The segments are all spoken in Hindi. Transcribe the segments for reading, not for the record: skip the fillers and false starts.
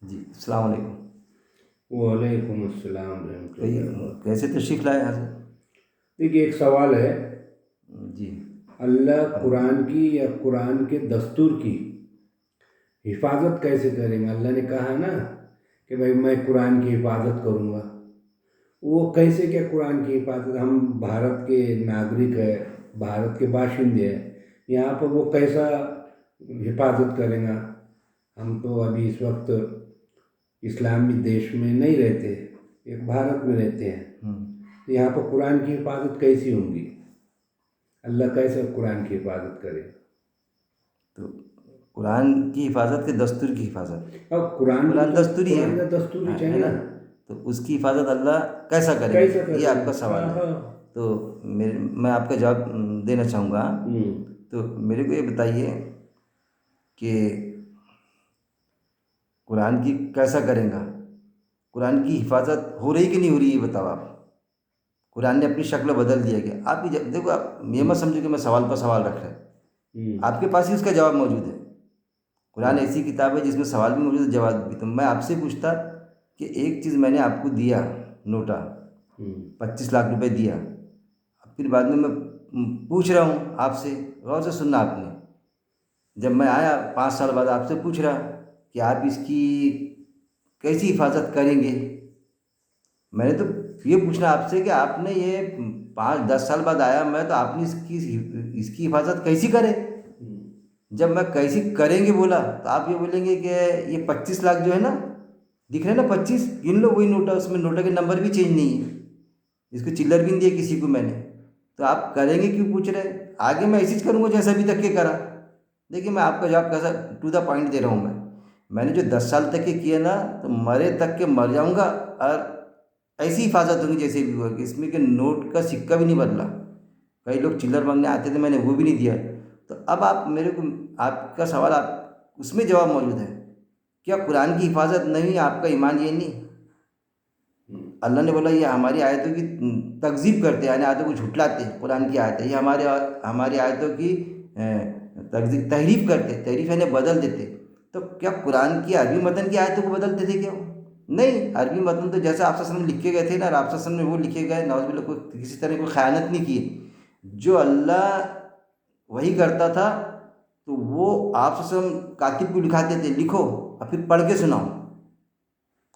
जी, अस्सलाम वालेकुम। वालेकुम अस्सलाम रहमतुल्लाहि कहिए, व कैसे तशरीफ़ लाए आज? देखिए, एक सवाल है। जी। अल्लाह फरमाइए। कुरान की या कुरान के दस्तूर की हिफाजत कैसे करेंगे? अल्लाह ने कहा है ना कि भाई मैं कुरान की हिफाजत करूँगा। वो कैसे, क्या कुरान की हिफाजत? हम भारत के नागरिक है, भारत के बाशिंदे हैं, यहाँ पर वो कैसा हिफाजत करेगा? हम तो अभी इस वक्त इस्लामी देश में नहीं रहते, एक भारत में रहते हैं। तो यहाँ पर कुरान की हिफाजत कैसी होंगी? अल्लाह कैसे कुरान की हिफाजत करे? तो कुरान की हिफाजत के दस्तूर की हिफाजत, अब कुरान भी कुरान तो दस्तूरी है। कुरान का दस्तूर ही हाँ, है चाहिए ना? ना। तो उसकी हिफाजत अल्लाह कैसा करेंगे, कैसा ये करेंगे? आपका हाँ, सवाल है। हाँ। तो मैं आपका जवाब देना चाहूँगा। हम्म। तो मेरे को ये बताइए कि कुरान की कैसा करेंगे, कुरान की हिफाजत हो रही कि नहीं हो रही, ये बताओ आप। कुरान ने अपनी शक्ल बदल दी है कि आप ही देखो, आप ये मत हम्म। समझो कि मैं सवाल पर सवाल रख रहा है। हम्म। आपके पास ही उसका जवाब मौजूद है। कुरान हम्म। ऐसी किताब है जिसमें सवाल भी मौजूद है, जवाब भी। तो मैं आपसे पूछता कि एक चीज़ मैंने आपको दिया, नोटा, हम्म। 25 लाख रुपए दिया। फिर बाद में मैं पूछ रहा हूँ आपसे, गौर से सुनना आपने। जब मैं आया 5 साल बाद आपसे पूछ रहा कि आप इसकी कैसी हिफाजत करेंगे, मैंने तो ये पूछना आपसे कि आपने ये 5-10 साल बाद आया मैं, तो आपने इसकी इसकी हिफाजत कैसी करे। हम्म। जब मैं कैसी करेंगे बोला तो आप ये बोलेंगे कि ये 25 लाख जो है ना, दिख रहे हैं ना, 25 गिन लो, वही नोटा, उसमें नोटा के नंबर भी चेंज नहीं है, इसको चिल्लर भी नहीं दिया किसी को मैंने। तो आप करेंगे क्यों पूछ रहे हैं? आगे मैं ऐसी करूँगा जैसा अभी तक के करा। देखिए, मैं आपका जवाब कैसा टू द पॉइंट दे रहा हूँ। मैंने जो 10 साल तक के किए ना, तो मरे तक के मर जाऊँगा, और ऐसी हिफाजत होगी जैसे भी हुआ, कि इसमें के नोट का सिक्का भी नहीं बदला। कई लोग चिल्लर मांगने आते थे, मैंने वो भी नहीं दिया। तो अब आप मेरे को, आपका सवाल, आप उसमें जवाब मौजूद है। क्या कुरान की हिफाजत नहीं, आपका ईमान ये नहीं? हम्म। अल्लाह ने बोला ये हमारी आयतों की तकज़ीब करते हैं, यानी आयतों को झुठलाते हैं। कुरान की आयत है ये, हमारी आयतों की तकज़ीब, तहरीफ करते, तहरीफ यानी बदल देते। तो क्या कुरान की अरबी मतन की आयतों को बदलते थे क्या वो? नहीं, अरबी मतन तो जैसे आप वसल्लम लिखे गए थे ना, आप वसल्लम में वो लिखे गए, नौज़ुबिल्लाह, कोई किसी तरह कोई ख़यानत नहीं की। जो अल्लाह वही करता था, तो वो आप वसल्लम कातिब को दिखाते थे, लिखो और फिर पढ़ के सुनाओ।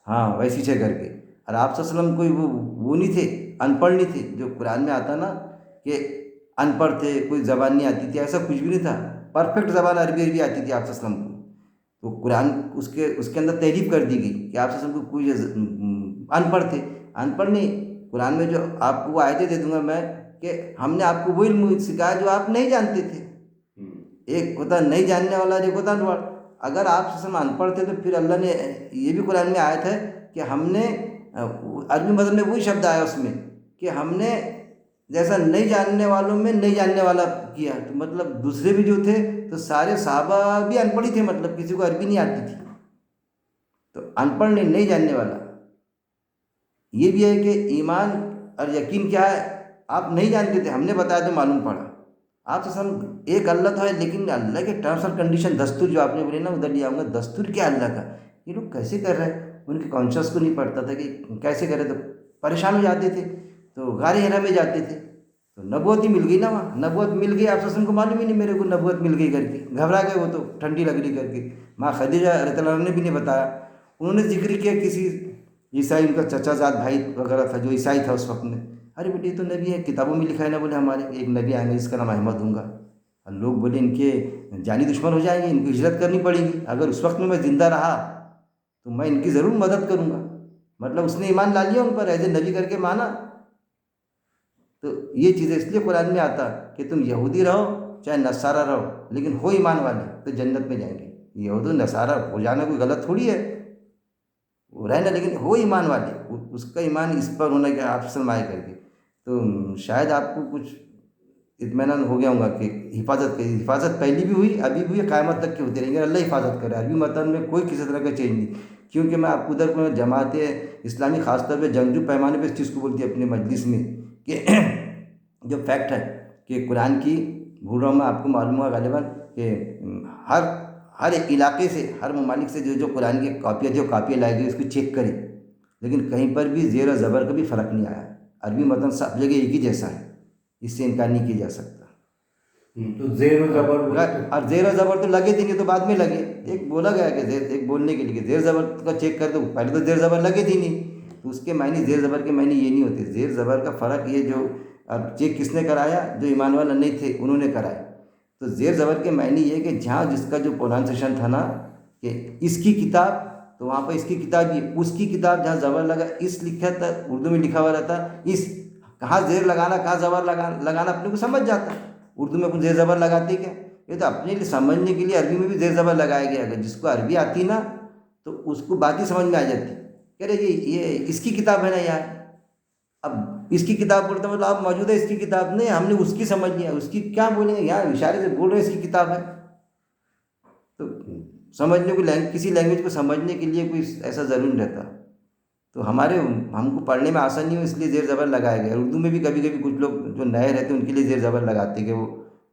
हाँ, वैसी छः करके। और आप वसल्लम कोई वो नहीं थे, अनपढ़ नहीं थे। जो कुरान में आता ना कि अनपढ़ थे, कोई ज़बान नहीं आती थी, ऐसा कुछ भी नहीं था। परफेक्ट ज़बान अरबी अरबी आती थी आप वसल्लम को। तो कुरान उसके उसके अंदर तहरीफ कर दी गई कि आप वसल्लम को कोई अनपढ़ थे। अनपढ़ नहीं, कुरान में जो आपको वो आयतें दे दूंगा मैं, कि हमने आपको वो इल्म सिखाया जो आप नहीं जानते थे। हम्म। एक होता नहीं जानने वाला, एक होता अनपढ़। अगर आप सम अनपढ़ थे तो फिर अल्लाह ने ये भी कुरान में आयत है कि हमने अरबी मतलब में वही शब्द आया उसमें, कि हमने जैसा नहीं जानने वालों में नहीं जानने वाला किया। तो मतलब दूसरे भी जो थे, तो सारे साहबा भी अनपढ़ ही थे, मतलब किसी को अरबी नहीं आती थी। तो अनपढ़ नहीं जानने वाला। ये भी है कि ईमान और यकीन क्या है, आप नहीं जानते थे, हमने बताया तो मालूम पड़ा। आप तो सब एक अल्लाह तो है, लेकिन अल्लाह के टर्म्स और कंडीशन, दस्तूर जो आपने बोले ना, उधर ले आऊँगा। दस्तूर क्या अल्लाह का? ये लोग कैसे कर रहे हैं? उनके कॉन्शियस को नहीं पड़ता था कि कैसे करे, तो परेशान हो जाते थे, तो गारे हिरा में जाते थे। तो नबूवत ही मिल गई ना, वहाँ नबूवत मिल गई। आप ससुर को मालूम ही नहीं मेरे को नबूवत मिल गई करके, घबरा गए वो तो, ठंडी लग रही करके। माँ खदीजा रज़ी अल्लाह अन्हा ने भी नहीं बताया। उन्होंने जिक्र किया किसी ईसाई, उनका चचाजाद भाई वगैरह था जो ईसाई था उस वक्त में। अरे बेटे, ये तो नबी है, किताबों में लिखा है ना, बोले हमारे एक नबी आएंगे जिसका नाम अहमद होगा। और लोग बोले इनके जानी दुश्मन हो जाएंगे, इनको हिजरत करनी पड़ेगी। अगर उस वक्त में मैं ज़िंदा रहा तो मैं इनकी ज़रूर मदद करूँगा। मतलब उसने ईमान ला लिया उन पर, एज ए नबी करके माना। तो ये चीज़ें इसलिए कुरान में आता कि तुम यहूदी रहो चाहे नसारा रहो, लेकिन हो ईमान वाले तो जन्नत में जाएंगे। यहूदी नसारा हो जाना कोई गलत थोड़ी है, वो रहे ना, लेकिन हो ईमान वाले, उसका ईमान इस पर होना कि आप शर्माए करके। तो शायद आपको कुछ इत्मीनान हो गया होगा कि हिफाजत पहली भी हुई, अभी भी हुई, क़यामत तक की होती रहेंगी। अल्लाह हिफाजत करे, अरबी मतन में कोई किसी तरह का चेंज नहीं। क्योंकि मैं आपको उधर को जमात इस्लामी खासतौर पर जंगजू पैमाने पर इस चीज़ को बोलती है अपने मजलिस में, कि जो फैक्ट है कि कुरान की, भूल रहा हूँ मैं, आपको मालूम होगा गालिबा, कि हर हर इलाके से, हर ममालिक से जो जो कुरान की कॉपियाँ जो कॉपियाँ लाई गई उसको चेक करी, लेकिन कहीं पर भी ज़ेर और ज़बर का भी फ़र्क नहीं आया। अरबी मतन सब जगह एक ही जैसा है, इससे इनकार नहीं किया जा सकता। तो ज़ेर और ज़बर बोले और ज़ेर और ज़बर तो लगे थी नहीं, तो बाद में लगे। एक बोला गया कि ज़ेर, एक बोलने के लिए ज़ेर ज़बर का चेक कर दो, पहले तो ज़ेर ज़बर लगे थी नहीं, तो उसके मायने ज़ेर ज़बर के मायने ये नहीं होते। ज़ेर ज़बर का फ़र्क ये जो, अब चेक किसने कराया, जो ईमान वाला नहीं थे उन्होंने कराया। तो ज़ेर ज़बर के मायने ये कि जहाँ जिसका जो प्रोनाउंसिएशन था ना कि इसकी किताब, तो वहाँ पर इसकी किताब ही, उसकी किताब जहाँ ज़बर लगा इस लिखा था, उर्दू में लिखा हुआ रहता इस, कहाँ ज़ेर लगाना कहाँ ज़बर लगाना अपने को समझ जाता। उर्दू में अपन ज़ेर ज़बर लगाते क्या, ये तो अपने लिए समझने के लिए अरबी में भी ज़ेर ज़बर लगाया गया। अगर जिसको अरबी आती ना तो उसको बात ही समझ में आ जाती। कह रहे ये इसकी किताब है ना यार, अब इसकी किताब बोलते मतलब आप मौजूद है इसकी किताब, नहीं हमने उसकी समझ लिया, उसकी क्या बोलेंगे यार, इशारे से बोल रहे हैं इसकी किताब है। तो समझने को किसी लैंग्वेज को समझने के लिए कोई ऐसा ज़रूरी रहता। तो हमको पढ़ने में आसानी हो इसलिए ज़ेर ज़बर लगाया गया। उर्दू में भी कभी कभी कुछ लोग जो नए रहते हैं उनके लिए ज़ेर ज़बर लगाते कि वो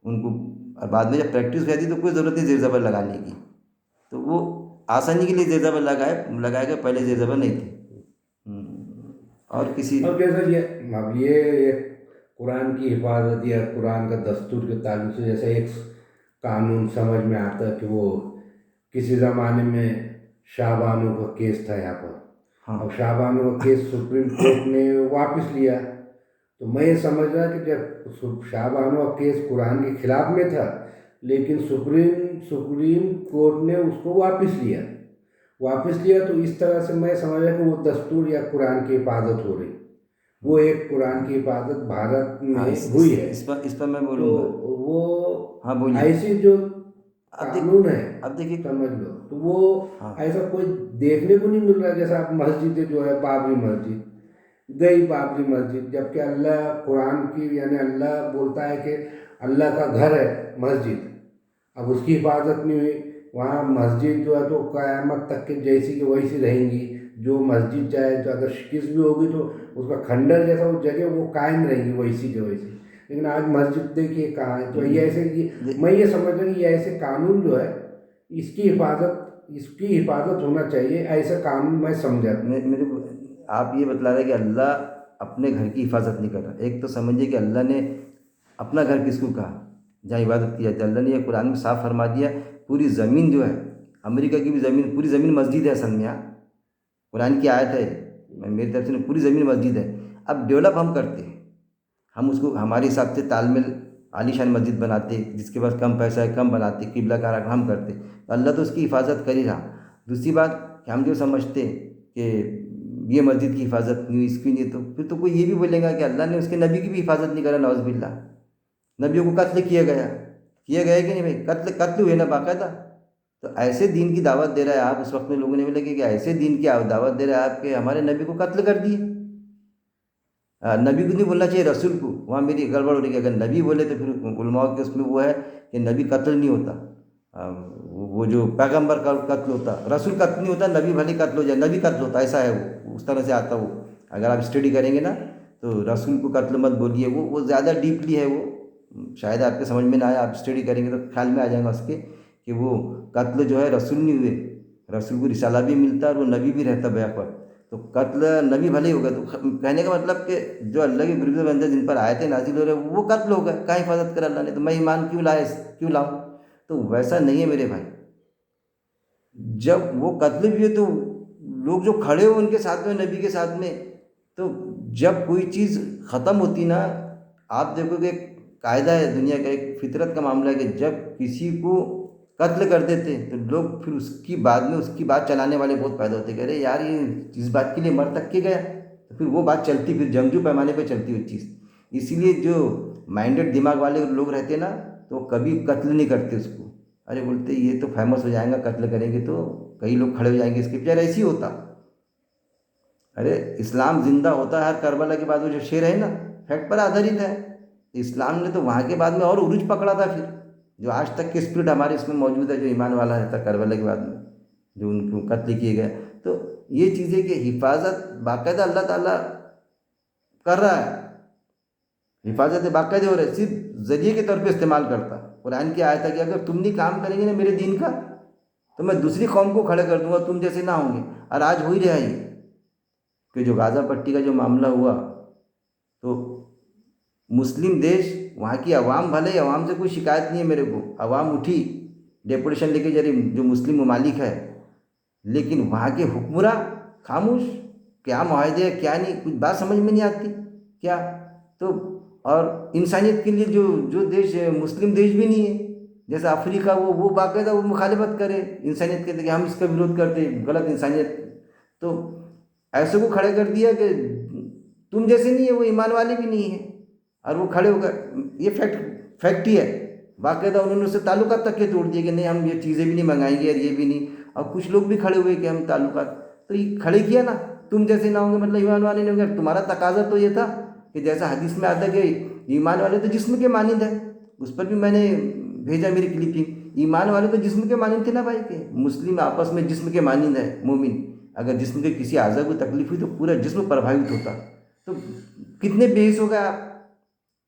उनको, और बाद में जब प्रैक्टिस हो जाती तो कोई ज़रूरत नहीं ज़ेर ज़बर लगाने की, तो वो आसानी के लिए ज़ेर ज़बर लगाया गया, पहले ज़ेर ज़बर नहीं थी। और किसी अब जैसा ये, अब ये कुरान की हिफाजत या कुरान का दस्तूर के ताल्लुक से जैसे एक कानून समझ में आता है कि वो किसी ज़माने में शाहबानो का केस था यहाँ पर। हाँ अब शाहबानो का केस सुप्रीम कोर्ट ने वापस लिया, तो मैं ये समझ रहा कि जब शाहबानो का केस कुरान के खिलाफ में था, लेकिन सुप्रीम कोर्ट ने उसको वापस लिया तो इस तरह से मैं समझ रहा कि वो दस्तूर या कुरान की हिफाजत हो रही, वो एक कुरान की हिफाजत भारत हाँ, में हुई है। इस पर मैं तो बोलूँगा। वो हाँ बोलिए। ऐसी जो अब कानून है, अब देखिए, समझ लो, तो वो हाँ ऐसा कोई देखने को नहीं मिल रहा। जैसा आप मस्जिद जो है, बाबरी मस्जिद गई, बाबरी मस्जिद, जबकि अल्लाह कुरान की यानी अल्लाह बोलता है कि अल्लाह का घर है मस्जिद, अब उसकी हिफाजत नहीं हुई। वहाँ मस्जिद जो है तो क़यामत तक के जैसी की वैसी रहेंगी। जो मस्जिद चाहे तो अगर किस भी होगी तो उसका खंडर जैसा वो जगह वो कायम रहेंगी वैसी के वैसी। लेकिन आज मस्जिद देखिए कहाँ है। तो ये ऐसे मैं ये समझ रहा हूँ ये ऐसे कानून जो है इसकी हिफाजत होना चाहिए, ऐसा कानून मैं समझा। मेरे को आप ये बतला रहे कि अल्लाह अपने घर की हिफाजत नहीं कर रहा। एक तो समझिए कि अल्लाह ने अपना घर किसको कहा, जहाँ इबादत की जाती है। अल्लाह ने यह कुरान में साफ फरमा दिया, पूरी ज़मीन जो है, अमेरिका की भी ज़मीन, पूरी ज़मीन मस्जिद है असल में। यहाँ कुरान की आयत है, मेरी तरफ से पूरी ज़मीन मस्जिद है। अब डेवलप हम करते हैं, हम उसको हमारे हिसाब से तालमेल आलीशान मस्जिद बनाते, जिसके पास कम पैसा है कम बनाते, किबला का हम करते, तो अल्लाह तो उसकी हिफाजत कर ही रहा। दूसरी बात कि हम जो समझते कि ये मस्जिद की हिफाजत नहीं हुई, इसकी नहीं, तो फिर तो कोई ये भी बोलेगा कि अल्लाह ने उसके नबी की भी हिफाजत नहीं करा, नौज़ नबियों को कत्ल किया गया कि नहीं भाई, कत्ल हुए ना बाकायदा। तो ऐसे दीन की दावत दे रहा है आप, उस वक्त में लोगों ने बोला कि ऐसे दीन की दावत दे रहा है आप कि हमारे नबी को कत्ल कर दिए। नबी को नहीं बोलना चाहिए, रसूल को। वहाँ मेरी गड़बड़ हो रही है, अगर नबी बोले तो फिर उलमा के उसमें वो है कि नबी कत्ल नहीं होता, वो जो पैगंबर का कत्ल होता, रसूल कत्ल नहीं होता, नबी भले कत्ल हो जाए, नबी कत्ल होता, ऐसा है वो, उस तरह से आता वो। अगर आप स्टडी करेंगे ना तो रसूल को कत्ल मत बोलिए, वो ज़्यादा डीपली है वो, शायद आपके समझ में ना आए, आप स्टडी करेंगे तो ख्याल में आ जाएगा उसके कि वो कत्ल जो है रसूल नहीं हुए, रसूल को रिसाला भी मिलता और वो नबी भी रहता बैक पर। तो कत्ल नबी भले ही हो गया, तो कहने का मतलब कि जो अल्लाह के गुरूर बंदे जिन पर आयतें नाजिल हो रहे वो कत्ल हो गए, कहाँ हिफाजत कर अल्लाह ने, तो मैं ईमान क्यों लाऊं। तो वैसा नहीं है मेरे भाई, जब वो कत्ल भी है तो लोग जो खड़े हो उनके साथ में, नबी के साथ में, तो जब कोई चीज़ ख़त्म होती ना, आप देखोगे एक कायदा है दुनिया का, एक फितरत का मामला है कि जब किसी को कत्ल कर देते तो लोग फिर उसकी बाद में उसकी बात चलाने वाले बहुत पैदा होते, कह रहे यार ये इस बात के लिए मर तक के गया, तो फिर वो बात चलती, फिर जंगजू पैमाने पे चलती वो चीज़। इसीलिए जो माइंडेड दिमाग वाले लोग रहते ना तो वो कभी कत्ल नहीं करते उसको। अरे बोलते ये तो फेमस हो जाएगा, कत्ल करेंगे तो कई लोग खड़े हो जाएंगे इसके पीछे, ऐसे ही होता। अरे इस्लाम जिंदा होता है, हर करबला के बाद वो जो शेर है ना, फैक्ट पर आधारित है। इस्लाम ने तो वहाँ के बाद में और उरूज पकड़ा था, फिर जो आज तक के स्पिरिट हमारे इसमें मौजूद है, जो ईमान वाला रहता करबला के बाद में जो उनको कत्ल किए गए। तो ये चीज़ें की हिफाजत बाकायदा अल्लाह ताला कर रहा है, हिफाजत बाकायदे हो रही है, सिर्फ जरिए के तौर पे इस्तेमाल करता। कुरान की आयत है कि अगर तुम नहीं काम करेंगे ना मेरे दीन का, तो मैं दूसरी कौम को खड़े कर दूंगा, तुम जैसे ना होंगे। और आज हो ही रहा है ये, कि जो गाज़ा पट्टी का जो मामला हुआ, तो मुस्लिम देश, वहाँ की आवाम, भले ही आवाम से कोई शिकायत नहीं है मेरे को, आवाम उठी डेपुटेशन लेके जरी जो मुस्लिम ममालिक है, लेकिन वहाँ के हुक्मरां खामोश। क्या मुआहदे है क्या नहीं, कुछ बात समझ में नहीं आती क्या। तो और इंसानियत के लिए जो जो देश मुस्लिम देश भी नहीं है, जैसे अफ्रीका, वो बाकायदा वो मुखालिफत करे इंसानियत के लिए कि हम इसका विरोध करते, गलत इंसानियत। तो ऐसे को खड़े कर दिया कि तुम जैसे नहीं है, वो ईमान वाले भी नहीं है। और वो खड़े होकर, ये फैक्ट ही है, बाकायदा उन्होंने उससे ताल्लुकात तक के तोड़ दिए कि नहीं हम ये चीज़ें भी नहीं मंगाएंगे और ये भी नहीं। और कुछ लोग भी खड़े हुए कि हम ताल्लुकात, तो ये खड़े किया ना, तुम जैसे ना होंगे मतलब ईमान वाले नहीं होंगे। तुम्हारा तकाजा तो ये था कि जैसा हदीस में आता है कि ईमान वाले तो जिस्म के मानिंद है, उस पर भी मैंने भेजा मेरी क्लिपिंग। ईमान वाले तो जिस्म के मानिंद थे ना भाई, के मुस्लिम आपस में जिस्म के मानिंद है मोमिन। अगर जिस्म के किसी आज़ा को तकलीफ हुई तो पूरा जिस्म प्रभावित होता। तो कितने बेहिस हो गए आप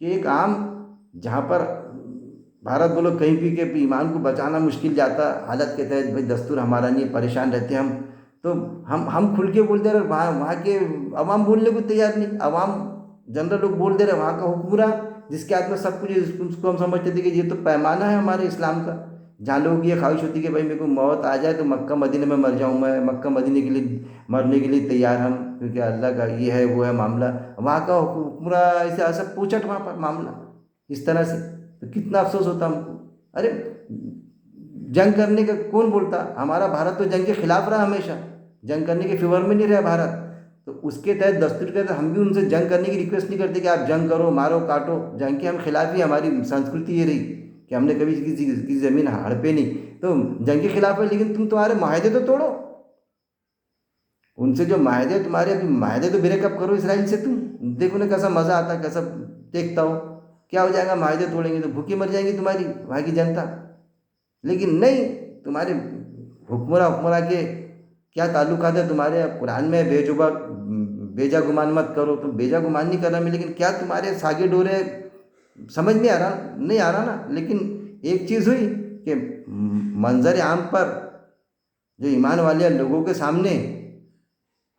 कि एक आम, जहाँ पर भारत बोलो कहीं भी के ईमान को बचाना मुश्किल जाता हालत के तहत, भाई दस्तूर हमारा नहीं, परेशान रहते हम, तो हम खुल के बोलते रहे। वहाँ के अवाम बोलने को तैयार नहीं, अवाम जनरल लोग बोल दे रहे। वहाँ का हुक्मरान जिसके हाथ में सब कुछ है, उसको हम समझते थे कि ये तो पैमाना है हमारे इस्लाम का, जहाँ लोगों की ये ख्वाहिश होती है कि भाई मेरे को मौत आ जाए तो मक्का मदीने में मर जाऊँ, मैं मक्का मदीने के लिए मरने के लिए तैयार हम, क्योंकि अल्लाह का ये है वो है मामला। वहाँ का हुक्मरा ऐसे ऐसा पूछट वहाँ पर मामला इस तरह से, तो कितना अफसोस होता हमको। अरे जंग करने का कौन बोलता, हमारा भारत तो जंग के खिलाफ रहा हमेशा, जंग करने के फेवर में नहीं रहा भारत। तो उसके तहत दस्तूर के तहत हम भी उनसे जंग करने की रिक्वेस्ट नहीं करते कि आप जंग करो, मारो काटो, जंग के हम खिलाफ ही। हमारी संस्कृति ये रही कि हमने कभी किसी ज़मीन हड़पे नहीं, तो जंग के खिलाफ है। लेकिन तुम तुम्हारे माहदे तो तोड़ो, उनसे जो माहदे तुम्हारे, अभी माहदे तो ब्रेकअप करो इसराइल से। तुम देखो ना कैसा मज़ा आता, कैसा देखता हो। क्या हो जाएगा, माहदे तोड़ेंगे तो भूखी मर जाएंगी तुम्हारी वहाँ की जनता। लेकिन नहीं, तुम्हारे हुक्मरां के क्या ताल्लुकात है तुम्हारे। अब कुरान में बेजुबा बेजा गुमान मत करो, तो बेजा गुमान नहीं करना में, लेकिन क्या तुम्हारे सागे डोरे समझ में आ रहा, नहीं आ रहा ना। लेकिन एक चीज़ हुई कि मंजर आम पर जो ईमान वाले लोगों के सामने,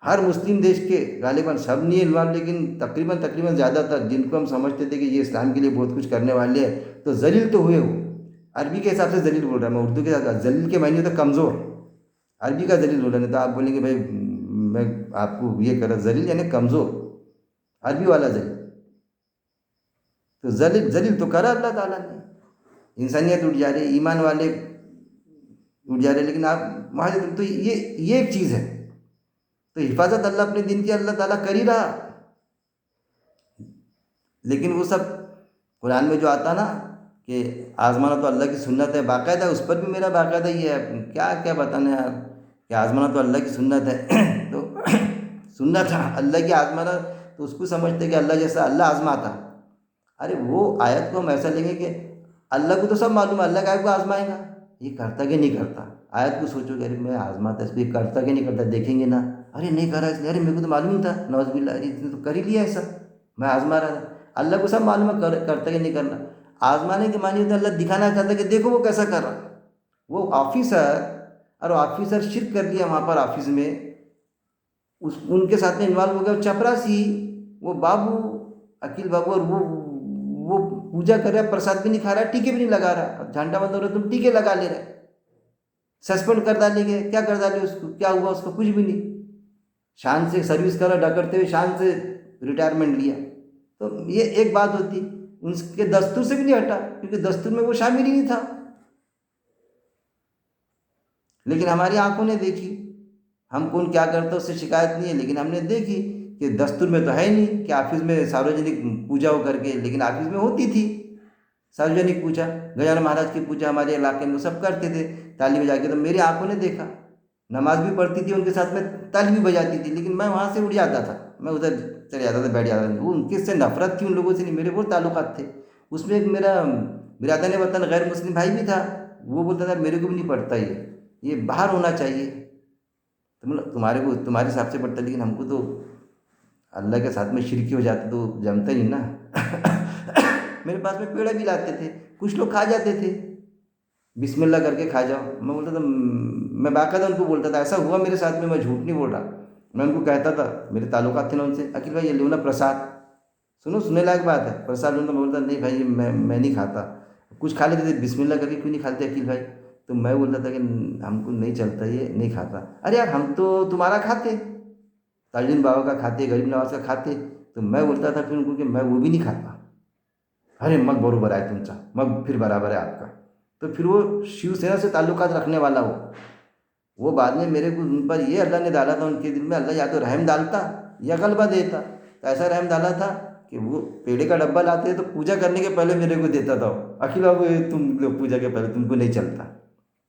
हर मुस्लिम देश के गालिबन सब नहीं इल्वाम, लेकिन तकरीबन ज़्यादातर जिनको हम समझते थे कि ये इस्लाम के लिए बहुत कुछ करने वाले हैं, तो जलील तो हुए। वो अरबी के हिसाब से जलील बोल रहा है, मैं उर्दू के साथ, जलील के मायने होता कमज़ोर, अरबी का जलील बोल रहा है। तो आप बोलेंगे भाई मैं आपको ये कर रहा, जलील यानी कमज़ोर, अरबी वाला जलील। तो जलील जलील तो करा अल्लाह ताला ने, इंसानियत उठ जा रही, ईमान वाले उठ जा रहे, लेकिन आप वहाँ, तो ये एक चीज़ है। तो हिफाजत अल्लाह अपने दिन की अल्लाह ताला कर ही रहा। लेकिन वो सब कुरान में जो आता ना कि आज़माना तो अल्लाह की सुन्नत है, बाकायदा उस पर भी मेरा बाकायदा ये है, क्या क्या बताना यार, कि आज़माना तो अल्लाह की सुन्नत है। तो सुन्नत अल्लाह की आज़माना, तो उसको समझते कि अल्लाह जैसा अल्लाह आज़माता। अरे वो आयत को हम ऐसा लेंगे कि अल्लाह को तो सब मालूम है, अल्लाह काय को आज़माएगा, ये करता कि नहीं करता। आयत को सोचोगे, अरे मैं आज़माता इसको, ये करता कि नहीं करता, देखेंगे ना। अरे नहीं करा इसने, अरे मेरे को तो मालूम था, नौज़बिल्ला, अरे इसने तो कर ही लिया ऐसा, मैं आज़मा रहा था। अल्लाह को सब मालूम है, करता कि नहीं करना। आज़माने के मानी होता है अल्लाह दिखाना चाहता है कि देखो वो कैसा कर रहा। वो ऑफिसर, और ऑफिसर शिरक कर लिया वहाँ पर ऑफिस में, उस उनके साथ में इन्वॉल्व हो गया चपरासी, वो बाबू, अकील बाबू, और वो पूजा कर रहा है, प्रसाद भी नहीं खा रहा है, टीके भी नहीं लगा रहा है, झंडा बंद हो रहा है, तुम टीके लगा ले रहे, सस्पेंड कर डालेंगे। क्या कर डाले उसको, क्या हुआ उसको, कुछ भी नहीं, शान से सर्विस करा, डकरते हुए शान से रिटायरमेंट लिया। तो ये एक बात होती, उनके दस्तूर से भी नहीं हटा, क्योंकि दस्तूर में वो शामिल ही नहीं था। लेकिन हमारी आंखों ने देखी, हम कौन क्या करता उससे शिकायत नहीं है, लेकिन हमने देखी कि दस्तूर में तो है नहीं कि ऑफिस में सार्वजनिक पूजा हो करके, लेकिन ऑफिस में होती थी सार्वजनिक पूजा। गजानन महाराज की पूजा हमारे इलाके में सब करते थे, ताली बजा के। तो मेरी आंखों ने देखा, नमाज भी पढ़ती थी उनके साथ में, ताली भी बजाती थी, लेकिन मैं वहाँ से उठ जाता था, मैं उधर चले जाता था, बैठ जाता था। वो उनके से नफरत थी, उन लोगों से नहीं, मेरे बहुत ताल्लुकात थे। उसमें एक मेरा बिरादर वतन गैर मुस्लिम भाई भी था, वो बोलता था मेरे को भी नहीं पढ़ता ये बाहर होना चाहिए। तो मतलब तुम्हारे हिसाब से पढ़ता, लेकिन हमको तो अल्लाह के साथ में शिरकी हो जाते तो जमता ही ना। मेरे पास में पेड़ा भी लाते थे, कुछ लोग खा जाते थे, बिस्मिल्लाह करके खा जाओ। मैं बोलता था, मैं बाकायदा उनको बोलता था, ऐसा हुआ मेरे साथ में, मैं झूठ नहीं बोल रहा। मैं उनको कहता था, मेरे ताल्लुकात थे ना उनसे, अखिल भाई ये लो ना प्रसाद, सुनो सुनने लायक बात है, प्रसाद लो। तो मैं बोलता नहीं भाई ये मैं नहीं खाता। कुछ खा लेते थे, बिस्मिल्लाह करके क्यों नहीं खाते अखिल भाई? तो मैं बोलता था कि हमको नहीं चलता, ये नहीं खाता। अरे यार हम तो तुम्हारा खाते, ताजुद्दीन बाबा का खाते, गरीब नवाज का खाते। तो मैं बोलता था फिर उनको कि मैं वो भी नहीं खाता। अरे मग बरोबर आहे तुमचा, मग फिर बराबर है आपका। तो फिर वो शिवसेना से ताल्लुकात रखने वाला वो बाद में मेरे को उन पर ये अल्लाह ने डाला था उनके दिल में, अल्लाह या तो रहम डालता या गलबा देता। तो ऐसा रहम डाला था कि वो पेड़े का डब्बा लाते तो पूजा करने के पहले मेरे को देता था वो, अखिल बाबू ये तुम लोग पूजा के पहले तुमको नहीं चलता।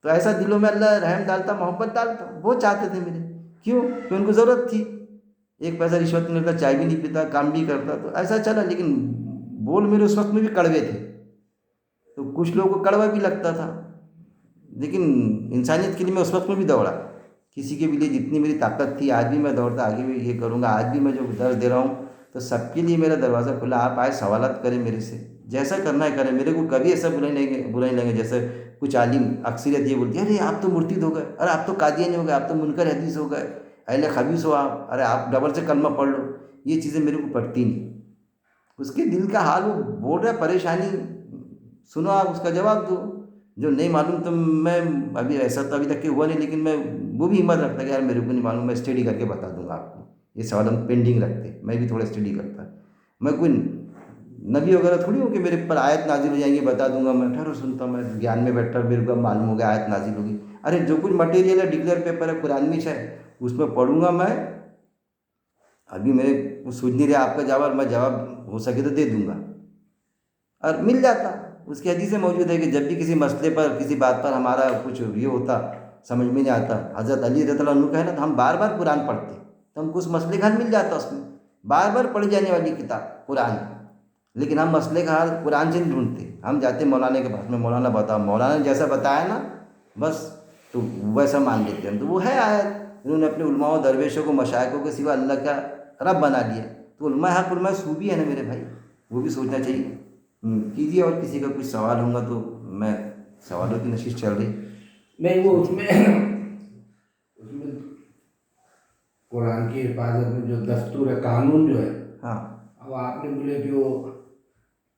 तो ऐसा दिलों में अल्लाह रहम डालता, मोहब्बत डालता। वो चाहते थे मेरे, क्यों कि उनको ज़रूरत थी, एक पैसा रिश्वत नहीं लेता, चाय भी नहीं पीता, काम भी करता, तो ऐसा चला। लेकिन बोल मेरे उस वक्त में भी कड़वे थे, तो कुछ लोगों को कड़वा भी लगता था। लेकिन इंसानियत के लिए मैं उस वक्त में भी दौड़ा, किसी के भी लिए जितनी मेरी ताकत थी, आज भी मैं दौड़ता, आगे भी ये करूँगा। आज भी मैं जो दर्द दे रहा हूँ तो सबके लिए मेरा दरवाज़ा खुला, आप आए सवालत करें मेरे से, जैसा करना है करें। मेरे को कभी ऐसा बुरा नहीं लगेगा। जैसे कुछ आलिम अक्सरियत ये बोलती है, अरे आप तो मुर्तिद हो गए, अरे आप तो कादियानी हो गए, आप तो मुनकर हदीस हो गए, अहले खबीस हो आप, अरे आप डबल से कलमा पढ़ लो। ये चीज़ें मेरे को पढ़ती नहीं। उसके दिल का हाल वो बोल रहा है, परेशानी सुनो, आप उसका जवाब दो। जो नहीं मालूम तो मैं, अभी ऐसा तो अभी तक के हुआ नहीं, लेकिन मैं वो भी हिम्मत रखता कि यार मेरे को नहीं मालूम, मैं स्टडी करके बता दूंगा आपको। ये सवाल हम पेंडिंग रखते, मैं भी थोड़ा स्टडी करता। मैं कोई नबी वगैरह थोड़ी हूँ कि मेरे पर आयत नाजिल हो जाएंगी बता दूंगा। मैं ठहरो सुनता हूँ, मैं ज्ञान में बैठा, मेरे को मालूम हो गया आयत नाजिल होगी। अरे जो कुछ मटेरियल है, डिक्लेयर पेपर है, कुरान में है, उसमें पढ़ूंगा मैं। अभी मेरे को सूझ नहीं रहा आपका जवाब, मैं जवाब हो सके तो दे दूंगा और मिल जाता। उसकी हदीसें मौजूद है कि जब भी किसी मसले पर, किसी बात पर हमारा कुछ ये होता, समझ में नहीं आता, हज़रत अली रज़ियल्लाहु अन्हु का है ना, तो हम बार बार कुरान पढ़ते, तो हमको उस मसले का हल मिल जाता उसमें। बार बार पढ़ी जाने वाली किताब कुरान। लेकिन हम मसले का हल कुरान से नहीं ढूंढते, हम जाते मौलाना के पास में, मौलाना बताओ, मौलाना ने जैसा बताया ना बस, तो वैसा मान लेते हैं। तो वो है आयत, उन्होंने अपने उलमाओं दरवेशों को, मशाइखों के सिवा अल्लाह का रब बना लिया। तो उलमा हक, उलमा सूफी है ना मेरे भाई, वो भी सोचना चाहिए। कीजिए, और किसी का कुछ सवाल होगा तो। मैं सवालों की नशीश चल रही नहीं, वो उसमें उसमें कुरान की हिफाजत में जो दस्तूर है, कानून जो है, हाँ अब आपने बोले कि वो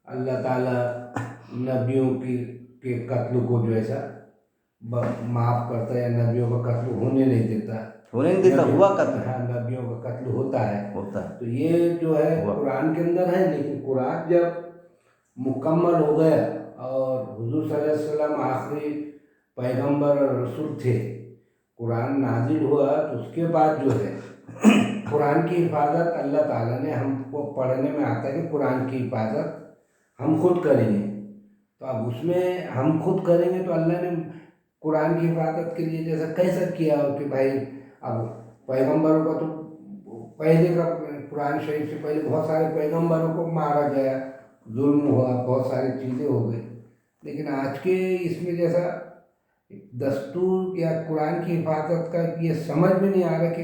अल्लाह ताला नबियों के कत्ल को जो ऐसा माफ़ करता है, या नबियों का कत्ल होने नहीं देता, होने नहीं देता, हुआ कत्ल हाँ, नबियों का कत्ल होता है। होता है, तो ये जो है हुआ। कुरान के अंदर है, लेकिन कुरान जब मुकम्मल हो गया और हुजूर सल्लल्लाहु अलैहि वसल्लम आखिरी पैगंबर और रसूल थे, कुरान नाजिल हुआ, तो उसके बाद जो है कुरान की हिफाजत अल्लाह ताला ने, हमको पढ़ने में आता है कि कुरान की हिफाजत हम खुद करेंगे। तो अब उसमें हम खुद करेंगे तो अल्लाह ने कुरान की हिफाजत के लिए जैसा कैसा किया हो कि भाई, अब पैगंबरों का तो पहले का, कुरान शरीफ से पहले बहुत सारे पैगंबरों को मारा गया, जुल्म हुआ, बहुत सारी चीज़ें हो गई। लेकिन आज के इसमें जैसा दस्तूर या कुरान की हिफाजत का ये समझ में नहीं आ रहा कि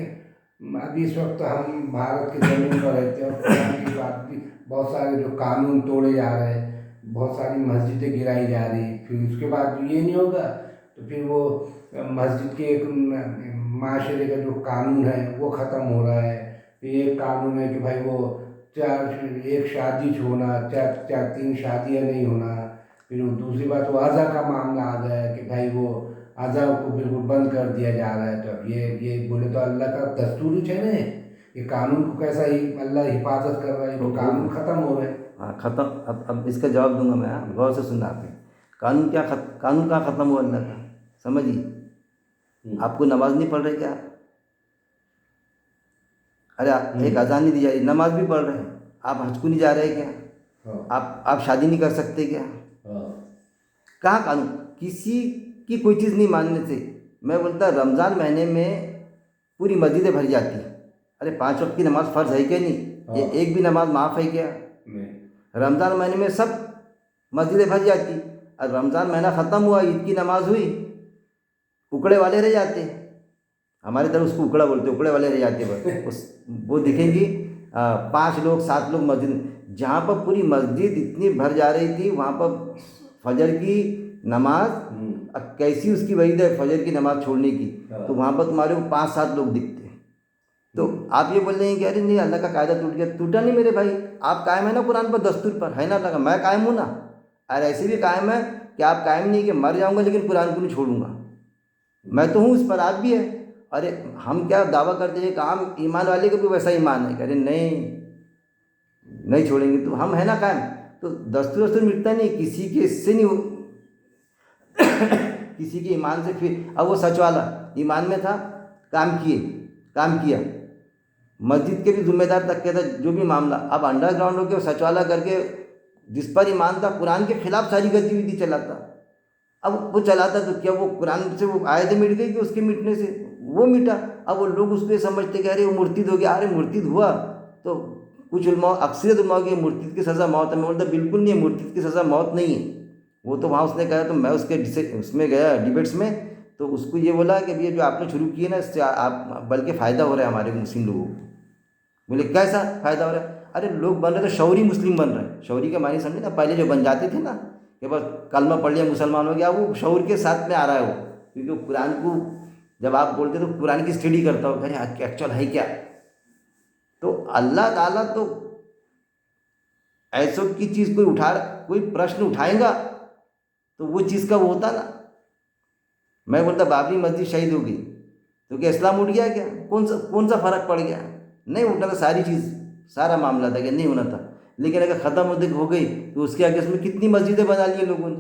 अभी इस वक्त हम भारत के ज़मीन पर रहते हैं और कुरान की बात भी, बहुत सारे जो कानून तोड़े जा रहे हैं, बहुत सारी मस्जिदें गिराई जा रही, फिर उसके बाद ये नहीं होगा तो फिर वो मस्जिद के एक माशरे का जो कानून है वो ख़त्म हो रहा है। फिर एक कानून है कि भाई वो एक शादी होना, चार तीन शादियाँ नहीं होना। फिर वो दूसरी बात, वो अज़ा का मामला आ गया है कि भाई वो अज़ा को बिल्कुल बंद कर दिया जा रहा है। तो अब ये बोले तो अल्लाह का दस्तूर ही है ना, ये कानून को कैसा ही अल्लाह हिफाजत कर रहा है, तो कानून ख़त्म हो रहे हैं। हाँ ख़त्म। अब इसका जवाब दूंगा मैं, हाँ, गौर से सुनना आपने। कानून क्या कानून कहाँ ख़त्म हुआ अल्लाह का? समझिए, आपको नमाज नहीं पढ़ रहे क्या? अरे एक अजान नहीं दी जा रही, नमाज भी पढ़ रहे हैं। आप हज को नहीं जा रहे क्या? हाँ। आप शादी नहीं कर सकते क्या? कहाँ कानून? किसी की कोई चीज़ नहीं मानने से। मैं बोलता रमज़ान महीने में पूरी मस्जिदें भर जाती हैं। अरे 5 वक्त की नमाज फ़र्ज़ है क्या नहीं? ये एक भी नमाज माफ़ है क्या? रमज़ान महीने में सब मस्जिदें भर जाती, और रमज़ान महीना ख़त्म हुआ, ईद की नमाज हुई, उकड़े वाले रह जाते। हमारे तरफ उसको उकड़ा बोलते, उकड़े वाले रह जाते बस। वो दिखेंगी 5 लोग 7 लोग मस्जिद, जहाँ पर पूरी मस्जिद इतनी भर जा रही थी, वहाँ पर फजर की नमाज अब कैसी उसकी वहीद है फजर की नमाज छोड़ने की, तो वहाँ पर तुम्हारे को 5-7 लोग दिखते हैं। तो आप ये बोल रहे हैं कि अरे नहीं अल्लाह का कायदा टूट गया। टूटा नहीं मेरे भाई, आप कायम है ना कुरान पर, दस्तूर पर है ना अल्लाह का, मैं कायम हूँ ना। और ऐसे भी कायम है कि आप कायम नहीं कि मर जाऊँगा लेकिन कुरान को नहीं छोड़ूंगा, मैं तो हूँ उस पर, आप भी है। अरे हम क्या दावा करते हैं, काम ईमान वाले को भी वैसा ईमान है, अरे नहीं छोड़ेंगे, तो हम है ना कायम। तो दस्तूर वस्तूर मिटता नहीं, किसी के इससे नहीं किसी के ईमान से। फिर अब वो सच वाला ईमान में था, काम किया, मस्जिद के भी जिम्मेदार तक के था, जो भी मामला। अब अंडरग्राउंड होकर सच वाला करके जिस पर ईमान था कुरान के खिलाफ सारी गतिविधि चलाता। अब वो चलाता तो क्या वो कुरान से वो आयतें मिट गई कि उसके मिटने से वो मिटा। अब वो लोग उसको ये समझते कि अरे वो मुर्तिद हो गया, अरे मुर्तिद हुआ तो कुछ उलमा, अक्सरियत उलमा की मुर्तिद की सज़ा मौत है। मैं बोलता बिल्कुल नहीं है, मुर्तिद की सज़ा मौत नहीं है। वो तो वहाँ उसने कहा, तो मैं उसमें गया डिबेट्स में, तो उसको ये बोला कि भैया जो आपने शुरू किए ना इससे आप बल्कि फ़ायदा हो रहा है हमारे मुस्लिम लोगों को। बोले कैसा फ़ायदा हो रहा है? अरे लोग बन रहे थे शौरी मुस्लिम बन रहे हैं। शौरी के मानी समझे ना, पहले जो बन जाते थे ना कि बस कलमा पढ़ लिया मुसलमान हो गया, वो शौर के साथ में आ रहा है वो, क्योंकि कुरान को जब आप बोलते तो कुरान की स्टडी करता हो, अरे एक्चुअल है क्या। तो अल्लाह ताला तो ऐसो की चीज़ कोई प्रश्न उठाएगा तो वो चीज़ का वो होता ना। मैं बोलता बाबरी मस्जिद शहीद हो गई तो क्या इस्लाम उठ गया क्या? कौन सा फ़र्क पड़ गया? नहीं उठना था, सारी चीज़ सारा मामला था कि नहीं होना था। लेकिन अगर ख़त्म हो गई तो उसके आगे उसमें कितनी मस्जिदें बना ली लोगों ने।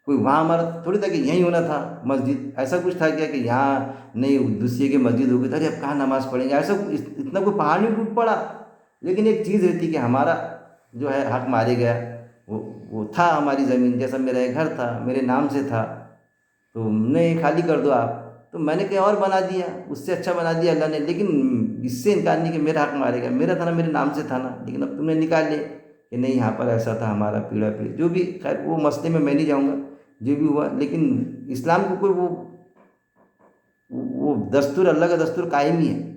कोई वहाँ हमारा थोड़ी था कि यहीं होना था मस्जिद, ऐसा कुछ था क्या कि यहाँ नहीं दूसरे की मस्जिद हो गई तो अरे अब कहाँ नमाज़ पढ़ेंगे, ऐसा इतना कोई पहाड़ नहीं टूट पड़ा। लेकिन एक चीज़ रहती कि हमारा जो है हक मारे गया, वो था हमारी ज़मीन, जैसा मेरा एक घर था मेरे नाम से था, तो नहीं खाली कर दो आप, तो मैंने कहीं और बना दिया, उससे अच्छा बना दिया अल्लाह ने। लेकिन इससे इनकार नहीं कि मेरा हक मारेगा, मेरा था ना, मेरे नाम से था ना, लेकिन अब तुमने निकाल लिया कि नहीं यहाँ पर ऐसा था हमारा पीढ़ा पीढ़ी, जो भी। खैर वो मसले में मैं नहीं जाऊँगा, जो भी हुआ। लेकिन इस्लाम को कोई वो दस्तूर, अल्लाह का दस्तूर कायम ही है,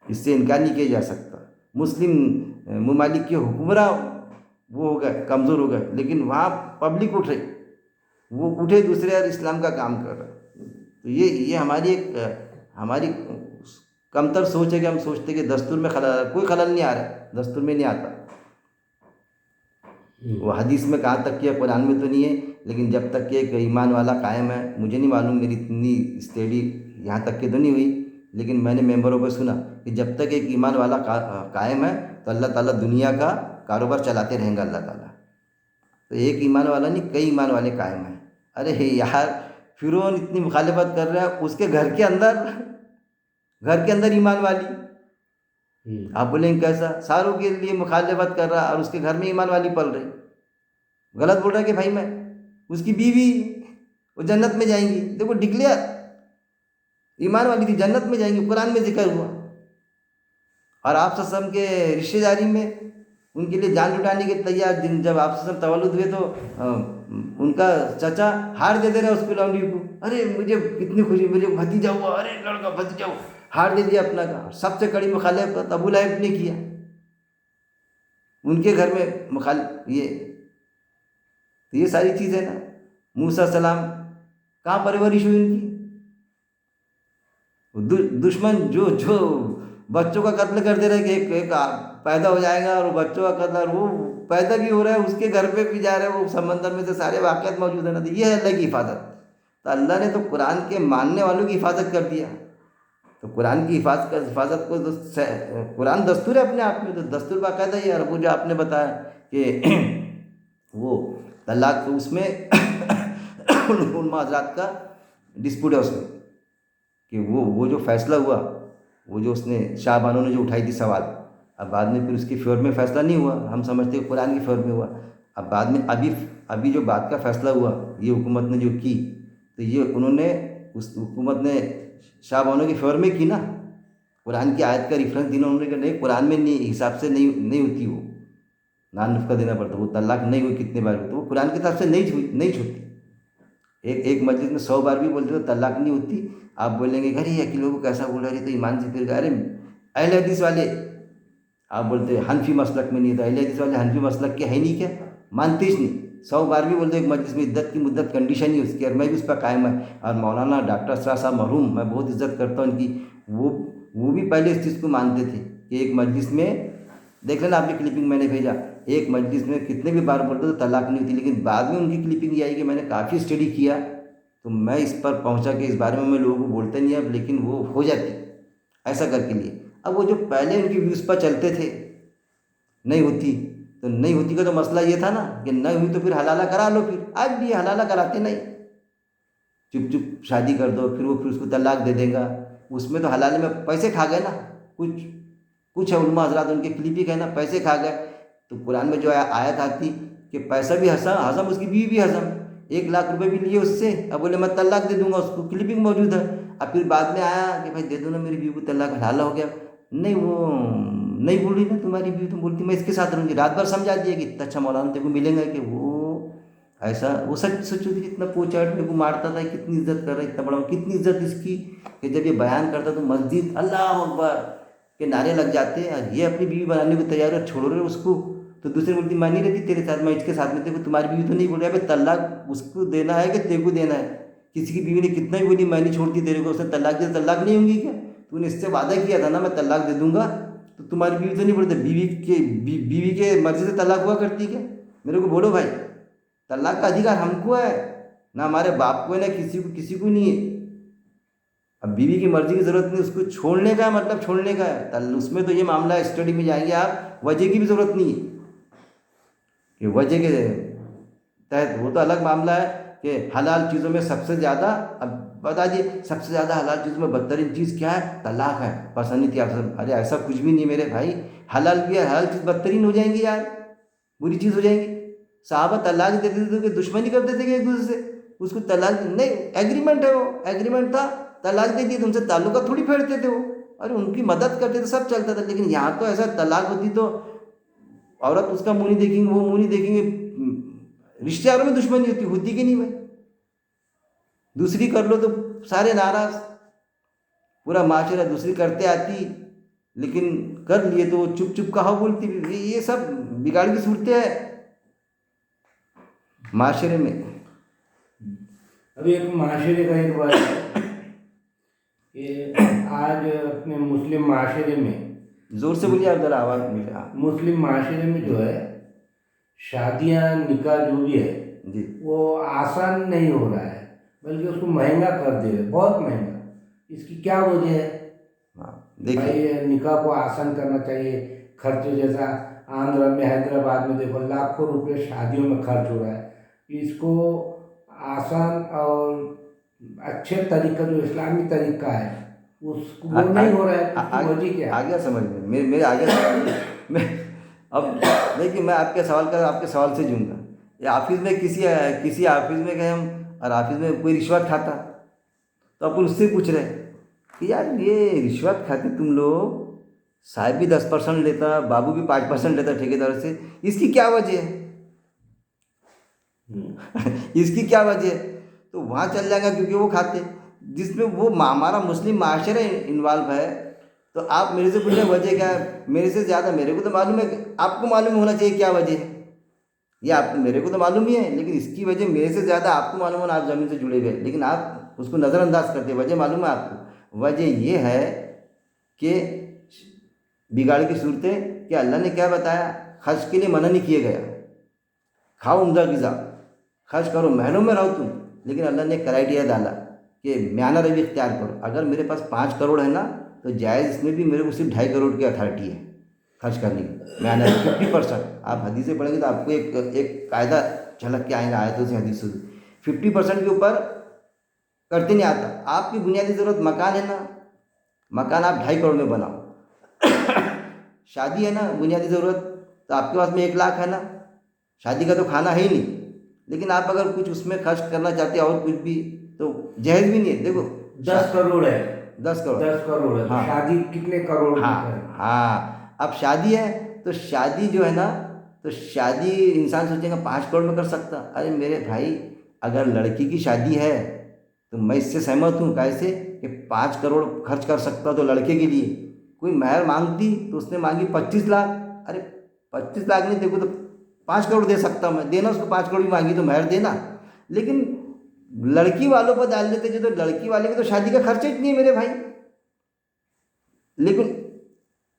इससे इनकार नहीं किया जा सकता। मुस्लिम ममालिक के हुक्मरां वो हो गए, कमज़ोर हो गए, लेकिन वहाँ पब्लिक उठे दूसरे यार इस्लाम का काम कर रहे। तो ये हमारी कमतर सोच है कि हम सोचते कि दस्तूर में खलल, कोई खलल नहीं आ रहा है, दस्तूर में नहीं आता। वो हदीस में कहाँ तक किया, कुरान में तो नहीं है, लेकिन जब तक कि एक ईमान वाला कायम है, मुझे नहीं मालूम, मेरी इतनी स्टडी यहाँ तक की तो नहीं हुई, लेकिन मैंने मेंबरों पर सुना कि जब तक एक ईमान वाला कायम है तो अल्लाह ताला दुनिया का कारोबार चलाते रहेंगे अल्लाह ताला। तो एक ईमान वाला नहीं, कई ईमान वाले कायम हैं। अरे यार फिरौन इतनी मुखालिफत कर रहा है, उसके घर के अंदर ईमान वाली, आप बोलेंगे कैसा? सारों के लिए मुखालिफत कर रहा और उसके घर में ईमान वाली पल रही। गलत बोल रहा है कि भाई मैं उसकी बीवी वो जन्नत में जाएंगी। देखो डिक्लेयर ईमान वाली थी, जन्नत में जाएंगी, कुरान में जिक्र हुआ। और आप ससम के रिश्तेदारी में उनके लिए जान लुटाने के तैयार, जब आप ससम तवल्लुद हुए तो उनका चाचा हार दे रहा उसको, लौंडी को, अरे मुझे कितनी खुशी, मुझे भतीजा हुआ, अरे लड़का भतीजा हुआ, हार दे दिया अपना का। सबसे कड़ी मुखालिफत अबू लहब ने किया, उनके घर में ये सारी चीज़ें ना। मूसा सलाम कहाँ परवरिश हुई उनकी? दुश्मन जो बच्चों का कत्ल कर दे रहा है कि एक पैदा हो जाएगा और बच्चों का कत्ल, और वो पैदा भी हो रहा है, उसके घर पे भी जा रहे हैं, वो समंदर में से सारे वाक़यात मौजूद है ना। तो ये है अल्लाह की हिफाजत। तो अल्लाह ने तो कुरान के मानने वालों की हिफाजत कर दिया। तो कुरान की हिफाजत को तो कुरान दस्तूर है अपने आप में, तो दस्तूर बाकायदा ही है। और वो जो आपने बताया कि वो तलाक, तो उसमें उलमा हज़रात का डिस्प्यूट है उसमें कि वो जो फैसला हुआ, वो जो उसने शाह बानो ने जो उठाई थी सवाल, अब बाद में फिर उसके फेवर में फ़ैसला नहीं हुआ, हम समझते हैं कुरान के फेवर में हुआ। अब बाद में अभी जो बात का फ़ैसला हुआ ये हुकूमत ने जो की, तो ये उन्होंने उस हुकूमत ने शाह बानो के फेवर में की ना। कुरान की आयत का रेफरेंस दिया उन्होंने कि नहीं, कुरान में नहीं, हिसाब से नहीं होती, वो नान नुस्खा देना पड़ता, वो तलाक नहीं हुई कितने बार, तो वो कुरान के हिसाब से नहीं छूती। एक मस्जिद में 100 बार भी बोलते तो तलाक नहीं होती। आप बोलेंगे अरे अकीलों को कैसा बोल रहे, तो ईमान से फिर अरे अहले हदीस वाले, आप बोलते हनफी मसलक में नहीं, तो अहले हदीस वाले हनफी मसलक के है नहीं क्या? मानते ही नहीं। 100 बार भी बोल दो एक मजलिस में, इद्दत की मुद्दत कंडीशन ही उसकी, और मैं भी उस पर कायम है। और मौलाना डॉक्टर असरार साहब मरहूम, मैं बहुत इज्जत करता हूँ उनकी, वो वो भी पहले इस चीज़ को मानते थे कि एक मजलिस में, देख लेना आपने क्लिपिंग मैंने भेजा, एक मजलिस में कितने भी बार बोलते तो तलाक नहीं होती, लेकिन बाद में उनकी क्लिपिंग ये आई कि मैंने काफ़ी स्टडी किया तो मैं इस पर पहुंचा कि इस बारे में मैं लोगों को बोलते नहीं अब, लेकिन वो हो जाती ऐसा करके लिए। अब वो जो पहले उनकी व्यूज़ पर चलते थे नहीं होती, तो नहीं होती का तो मसला ये था ना कि नहीं हुई तो फिर हलाला करा लो, फिर आज भी हलाला कराते नहीं, चुप चुप शादी कर दो, फिर उसको तलाक दे देगा, उसमें तो हलाले में पैसे खा गए ना। कुछ कुछ है उलमा हजरात उनके क्लिपिक है ना, पैसे खा गए। तो कुरान में जो आयत आती कि पैसा भी हसम हजम, उसकी बीवी भी हजम, 1 लाख रुपए भी लिए उससे, अब बोले मैं तलाक दे दूंगा, उसको क्लिपिंग मौजूद है। अब फिर बाद में आया कि भाई दे दो ना मेरी बीवी को तलाक, हलाला हो गया। नहीं वो नहीं बोल रही ना तुम्हारी बीवी, तुम बोलती मैं इसके साथ रहूँगी, रात भर समझा दिया कि इतना अच्छा मौलाना तेरे को मिलेगा कि वो ऐसा, वो सच सोचो थी कितना पोचाट मेरे को मारता था, कितनी इज्जत कर रहा है, इतना बड़ा, कितनी इज्जत इसकी कि जब ये बयान करता तो मस्जिद अल्लाह अकबर के नारे लग जाते हैं, और ये अपनी बीवी बनाने को तैयार है, छोड़ रहे उसको, तो दूसरी बोलती मैं नहीं रहती तेरे साथ, मैं इसके साथ में, देखो तुम्हारी बीवी तो नहीं बोल रही है, तलाक उसको देना है कि तेरे को देना है। किसी की बीवी ने कितना ही बोली मैं नहीं छोड़ती तेरे को, उसने तलाक दिया, तलाक नहीं होंगी क्या? तूने इससे वादा किया था ना मैं तलाक दे दूंगा, तो तुम्हारी बीवी तो नहीं बोलती, बीवी के मर्जी से तलाक हुआ करती क्या? मेरे को बोलो भाई, तलाक का अधिकार हमको है ना, हमारे बाप को है ना, किसी को नहीं है। अब बीवी की मर्जी की ज़रूरत नहीं, उसको छोड़ने का मतलब छोड़ने का है, उसमें तो ये मामला स्टडी में जाएंगे आप, वजह की भी ज़रूरत नहीं है कि वजह के तहत, वो तो अलग मामला है कि हलाल चीज़ों में सबसे ज़्यादा, अब बता दिए सबसे ज़्यादा हलाल चीज़ों में बदतरीन चीज़ क्या है? तलाक है। पसंद नहीं थी आप सब, अरे ऐसा कुछ भी नहीं मेरे भाई, हलाल भी है, हलाल चीज़ बदतरीन हो जाएंगी यार, बुरी चीज़ हो जाएंगी। साहबा तलाक देते थे तो कि दुश्मनी करते थे कि एक दूसरे से, उसको तलाक नहीं, एग्रीमेंट है, वो एग्रीमेंट था, तलाक दे दिए, तुमसे ताल्लुका थोड़ी फेरते थे वो, अरे उनकी मदद करते थे, सब चलता था। लेकिन यहाँ तो ऐसा तलाक होती तो औरत उसका मुंह नहीं देखेंगे, वो मुंह नहीं देखेंगे, रिश्तेदारों में दुश्मनी होती कि नहीं भाई? दूसरी कर लो तो सारे नाराज, पूरा माशरा दूसरी करते आती, लेकिन कर लिए तो चुप चुप कहा बोलती, ये सब बिगाड़ की सूरतें हैं माशरे में। अभी एक माशरे का एक बात है कि आज अपने मुस्लिम माशरे में, जोर से बोलिए आप जरा, आवाज़ मिले। हाँ मुस्लिम माशरे में जो है शादियाँ निकाह जो भी है जी, वो आसान नहीं हो रहा है, बल्कि उसको महंगा कर दे रहे, बहुत महंगा। इसकी क्या वजह है? हाँ देखिए, भाई निकाह को आसान करना चाहिए। खर्च जैसा आंध्र में, हैदराबाद में देखो लाखों रुपए शादियों में खर्च हो रहा है, इसको आसान और अच्छे तरीका जो इस्लामी तरीका है उसको वो नहीं हो रहा है, उसकी वजह क्या है? आ गया समझ में, मेरे आ गया समझ में। मैं अब देखिए, मैं आपके सवाल से जूँगा। ये ऑफिस में किसी ऑफिस में गए हम, और ऑफिस में कोई रिश्वत खाता, तो अपन उससे पूछ रहे कि यार ये रिश्वत खाते तुम लोग, साहब भी 10% लेता, बाबू भी 5% लेता ठेकेदार से, इसकी क्या वजह है? इसकी क्या वजह है? तो वहाँ चल जाएगा क्योंकि वो खाते, जिसमें वो हमारा मुस्लिम माशरा इन्वॉल्व है। तो आप मेरे से पूछे वजह क्या है, मेरे से ज़्यादा मेरे को तो मालूम है, आपको मालूम होना चाहिए क्या वजह है। ये आप, मेरे को तो मालूम ही है, लेकिन इसकी वजह मेरे से ज़्यादा आपको मालूम है, आप ज़मीन से जुड़े हुए, लेकिन आप उसको नज़रअंदाज करते हैं। वजह मालूम है आपको, वजह ये है कि बिगाड़ की सूरतें, कि अल्लाह ने क्या बताया, खर्च के लिए मना नहीं किया गया, खाओ उम्दा ग़िज़ा, खर्च करो, महलों में रहो तुम, लेकिन अल्लाह ने क्राइटेरिया डाला कि म्याना रवि इख्तियार करो। अगर मेरे पास 5 करोड़ है ना, तो जायज़ इसमें भी मेरे को सिर्फ 2.5 करोड़ की अथॉरिटी है खर्च करने की, म्याना 50%। आप हदीसें पढ़ेंगे तो आपको एक कायदा झलक के आएगा आयतों से, हदीसों से। 50% के ऊपर करते नहीं आता। आपकी बुनियादी ज़रूरत मकान है ना, मकान आप 2.5 करोड़ में बनाओ। शादी है ना, बुनियादी ज़रूरत, तो आपके पास में 1 लाख है ना, शादी का तो खाना है ही नहीं, लेकिन आप अगर कुछ उसमें खर्च करना चाहते हैं और कुछ भी, तो जहेज भी नहीं है। देखो 10 करोड़ है, 10 करोड़, 10 करोड़ है, हाँ, शादी कितने करोड़ की हाँ है? हाँ, अब शादी है तो शादी जो है ना, तो शादी इंसान सोचेगा 5 करोड़ में कर सकता। अरे मेरे भाई, अगर लड़की की शादी है तो मैं इससे सहमत हूँ, कैसे कि 5 करोड़ खर्च कर सकता तो लड़के के लिए। कोई महर मांगती तो उसने मांगी 25 लाख, अरे 25 लाख नहीं, देखो तो 5 करोड़ दे सकता हूँ मैं, देना उसको 5 करोड़ भी मांगी तो महर देना। लेकिन लड़की वालों पर डाल देते जो, तो लड़की वाले की तो शादी का खर्चा ही नहीं है मेरे भाई। लेकिन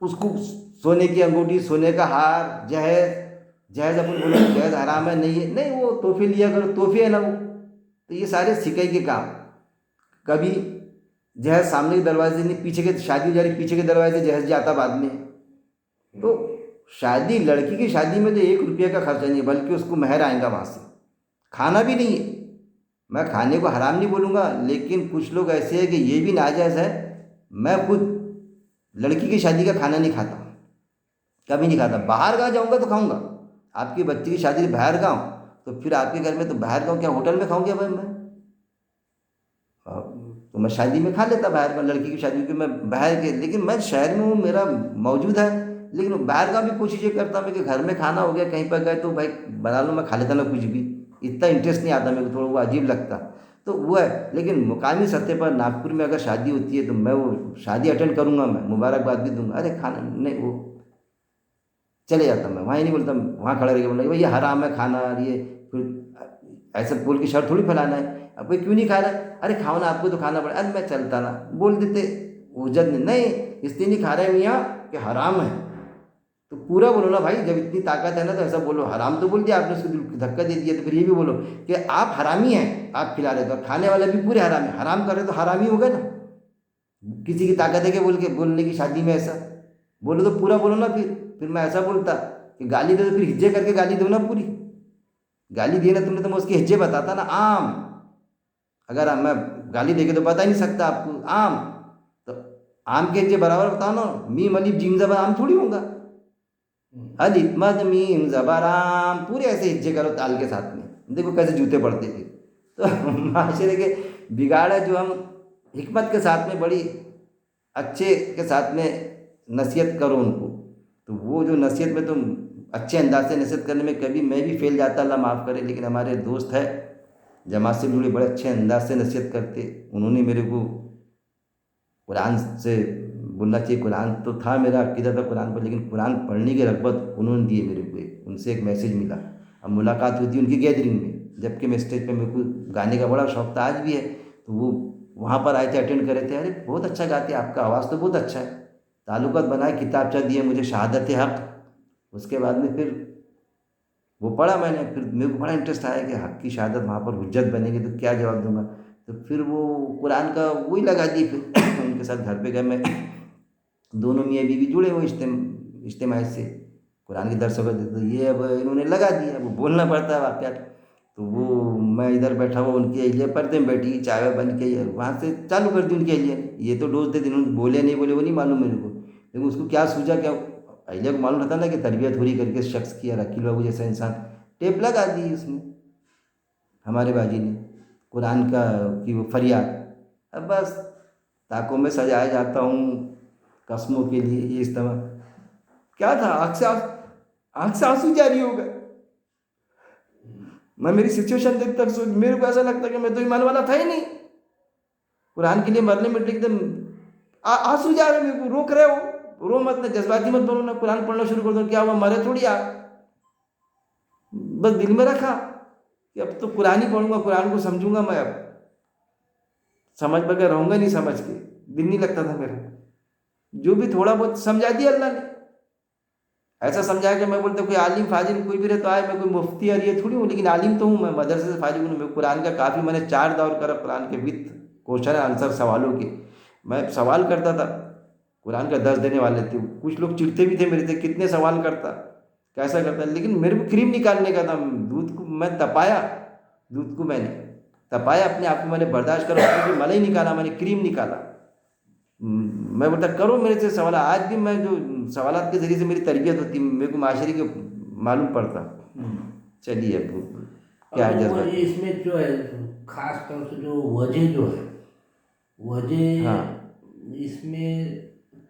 उसको सोने की अंगूठी, सोने का हार, जहेज, जहेज अपन बोलो जहेज हराम है, नहीं है, नहीं वो तोहफे लिया करो, तोहफे है ना वो। तो ये सारे सिकाई के काम। कभी जहेज सामने के दरवाजे नहीं, पीछे के, शादी हो जा रही पीछे के दरवाजे जहेज जाता बाद में। तो शादी, लड़की की शादी में तो 1 रुपया का खर्चा नहीं है, बल्कि उसको महर आएगा वहाँ से। खाना भी नहीं है, मैं खाने को हराम नहीं बोलूँगा, लेकिन कुछ लोग ऐसे हैं कि ये भी नाजायज़ है। मैं खुद लड़की की शादी का खाना नहीं खाता, कभी नहीं खाता। बाहर गाँव जाऊँगा तो खाऊँगा, आपकी बच्ची की शादी बाहर गाँव, तो फिर आपके घर में तो बाहर गाँव क्या होटल में खाऊँगी भाई मैं? तो मैं शादी में खा लेता बाहर का, लड़की की शादी की मैं बाहर के, लेकिन मैं शहर में हूँ, मेरा मौजूद है। लेकिन बाहर का भी कोशिश ये करता हूँ कि घर में खाना हो गया, कहीं पर गए तो भाई बना लो, मैं खा लेता ना, कुछ भी इतना इंटरेस्ट नहीं आता मेरे को, थोड़ा वो अजीब लगता। तो वो है। लेकिन मुकामी सतह पर नागपुर में अगर शादी होती है तो मैं वो शादी अटेंड करूँगा, मैं मुबारकबाद भी दूंगा। अरे खाना नहीं, वो चले जाता मैं, वहाँ ही नहीं बोलता, वहाँ खड़ा रह के बोलना कि भाई ये हराम है खाना, और ये फिर ऐसा बोल के शर्त थोड़ी फैलाना है। अब कोई क्यों नहीं खा रहा है, अरे खाओ ना, आपको तो खाना पड़े, अरे मैं चलता ना, बोल देते उजत नहीं, इसलिए नहीं खा रहे मियाँ कि हराम है। तो पूरा बोलो ना भाई, जब इतनी ताकत है ना तो ऐसा बोलो। हराम तो बोल दिया आपने, उसको दिल को धक्का दे दिया, तो फिर ये भी बोलो कि आप हरामी हैं, आप खिला रहे, तो खाने वाले भी पूरे हरामी, हराम कर रहे तो हरामी हो गए ना। किसी की ताकत है कि बोल के बोलने की शादी में ऐसा बोलो, तो पूरा बोलो ना। फिर मैं ऐसा बोलता कि गाली दे तो फिर हिज्जे करके गाली दो ना पूरी। गाली दिए ना तुमने तो मैं उसके हिज्जे बताता ना, आम। अगर मैं गाली देके तो बता ही नहीं सकता आपको आम, तो आम के हिज्जे बराबर बताओ ना, मीम अलीफ जीम जबर आम थोड़ी होगा। अलिफ मद मीम जबर आम, पूरे ऐसे हिज्जे करो ताल के साथ में, देखो कैसे जूते पड़ते थे। तो माशरे के बिगाड़ है, जो हम हिकमत के साथ में, बड़ी अच्छे के साथ में नसीहत करो उनको। तो वो जो नसीहत में तुम अच्छे अंदाज से नसीहत करने में कभी मैं भी फेल जाता, अल्लाह माफ़ करे। लेकिन हमारे दोस्त है जमात से जुड़े, बड़े अच्छे अंदाज से नसीहत करते, उन्होंने मेरे को कुरान से बोलना चाहिए, कुरान तो था, मेरा अकीदा था कुरान पर, लेकिन कुरान पढ़ने की रग़बत उन्होंने दी है मेरे को। उनसे एक मैसेज मिला, अब मुलाकात हुई थी उनकी गैदरिंग में, जबकि मैं स्टेज पे, मेरे को गाने का बड़ा शौक था, आज भी है। तो वो वहाँ पर आए थे, अटेंड करे थे। अरे बहुत अच्छा गाते हैं, आपका आवाज़ तो बहुत अच्छा है। ताल्लुकात बनाए, किताबचा दिए मुझे, शहादत हक़। उसके बाद में फिर वो पढ़ा मैंने, फिर मेरे को बड़ा इंटरेस्ट आया कि हक़ की शहादत वहाँ पर हुज्जत बनेगी तो क्या जवाब दूंगा। तो फिर वो कुरान का वही लगा दिए। फिर उनके साथ घर पे गए मैं, दोनों मियाँ बीवी जुड़े हुए इज्तिमा से कुरान की दर्स वगैरह देते, तो ये अब इन्होंने लगा दिया, वो बोलना पड़ता है वाक़या। तो वो मैं इधर बैठा हुआ, उनकी अहलिया पर्दे में बैठी, चाय वाय बन के वहाँ से चालू कर दी उनकी अहलिया ने। ये तो डोज दे दी, उन्होंने बोले नहीं बोले वो नहीं मालूम मेरे को, लेकिन उसको क्या सूझा, क्या अहलिया को मालूम रहता ना कि तरबियत हो रही करके शख्स की, और अकील बाबू जैसा इंसान, टेप लगा दी उसने हमारे बाजी ने कुरान का की वो फरियाद। अब बस ताकों में सजाया जाता हूँ कस्मों के लिए, ये इस्तेमाल क्या था, आँख से आंसू जारी हो गए। मैं मेरी सिचुएशन देख तक सोच, मेरे को ऐसा लगता कि मैं तो ईमान वाला था ही नहीं। कुरान के लिए मरने मिटने एकदम आंसू जा रहे, मेरे को रोक रहे हो, रो मत ना, जज्बाती मत बनो ना, कुरान पढ़ना शुरू कर दो, क्या हुआ, मरे थोड़ी आप। बस दिल में रखा कि अब तो कुरान ही पढ़ूंगा, कुरान को समझूंगा मैं, अब समझ बगैर रहूंगा नहीं, समझ के दिल नहीं लगता था मेरा। जो भी थोड़ा बहुत समझा दिया अल्लाह ने, ऐसा समझाया कि मैं बोलता कोई आलिम फाजिल कोई भी रहे तो आए, मैं कोई मुफ्ती और ये थोड़ी हूँ, लेकिन आलिम तो हूँ मैं, मदरसे से फारिग हूँ। मैं कुरान का काफ़ी, मैंने 4 दौर करा कुरान के, विद क्वेश्चन आंसर सवालों के। मैं सवाल करता था, कुरान का दर्स देने वाले थे, कुछ लोग चिढ़ते भी थे मेरे से, कितने सवाल करता, कैसा करता। लेकिन मेरे को क्रीम निकालने का था, दूध को मैं तपाया, दूध को मैंने तपाया, अपने आप को मैंने बर्दाश्त करा, मलाई निकाला, मैंने क्रीम निकाला। मैं बोलता करो मेरे से सवाल, आज भी मैं जो सवालात के ज़रिए से मेरी तरबियत होती, मेरे को माशरे के मालूम पड़ता। चलिए अब क्या है जज्बा। इसमें जो है खास तौर से जो वजह जो है, वजह हाँ इसमें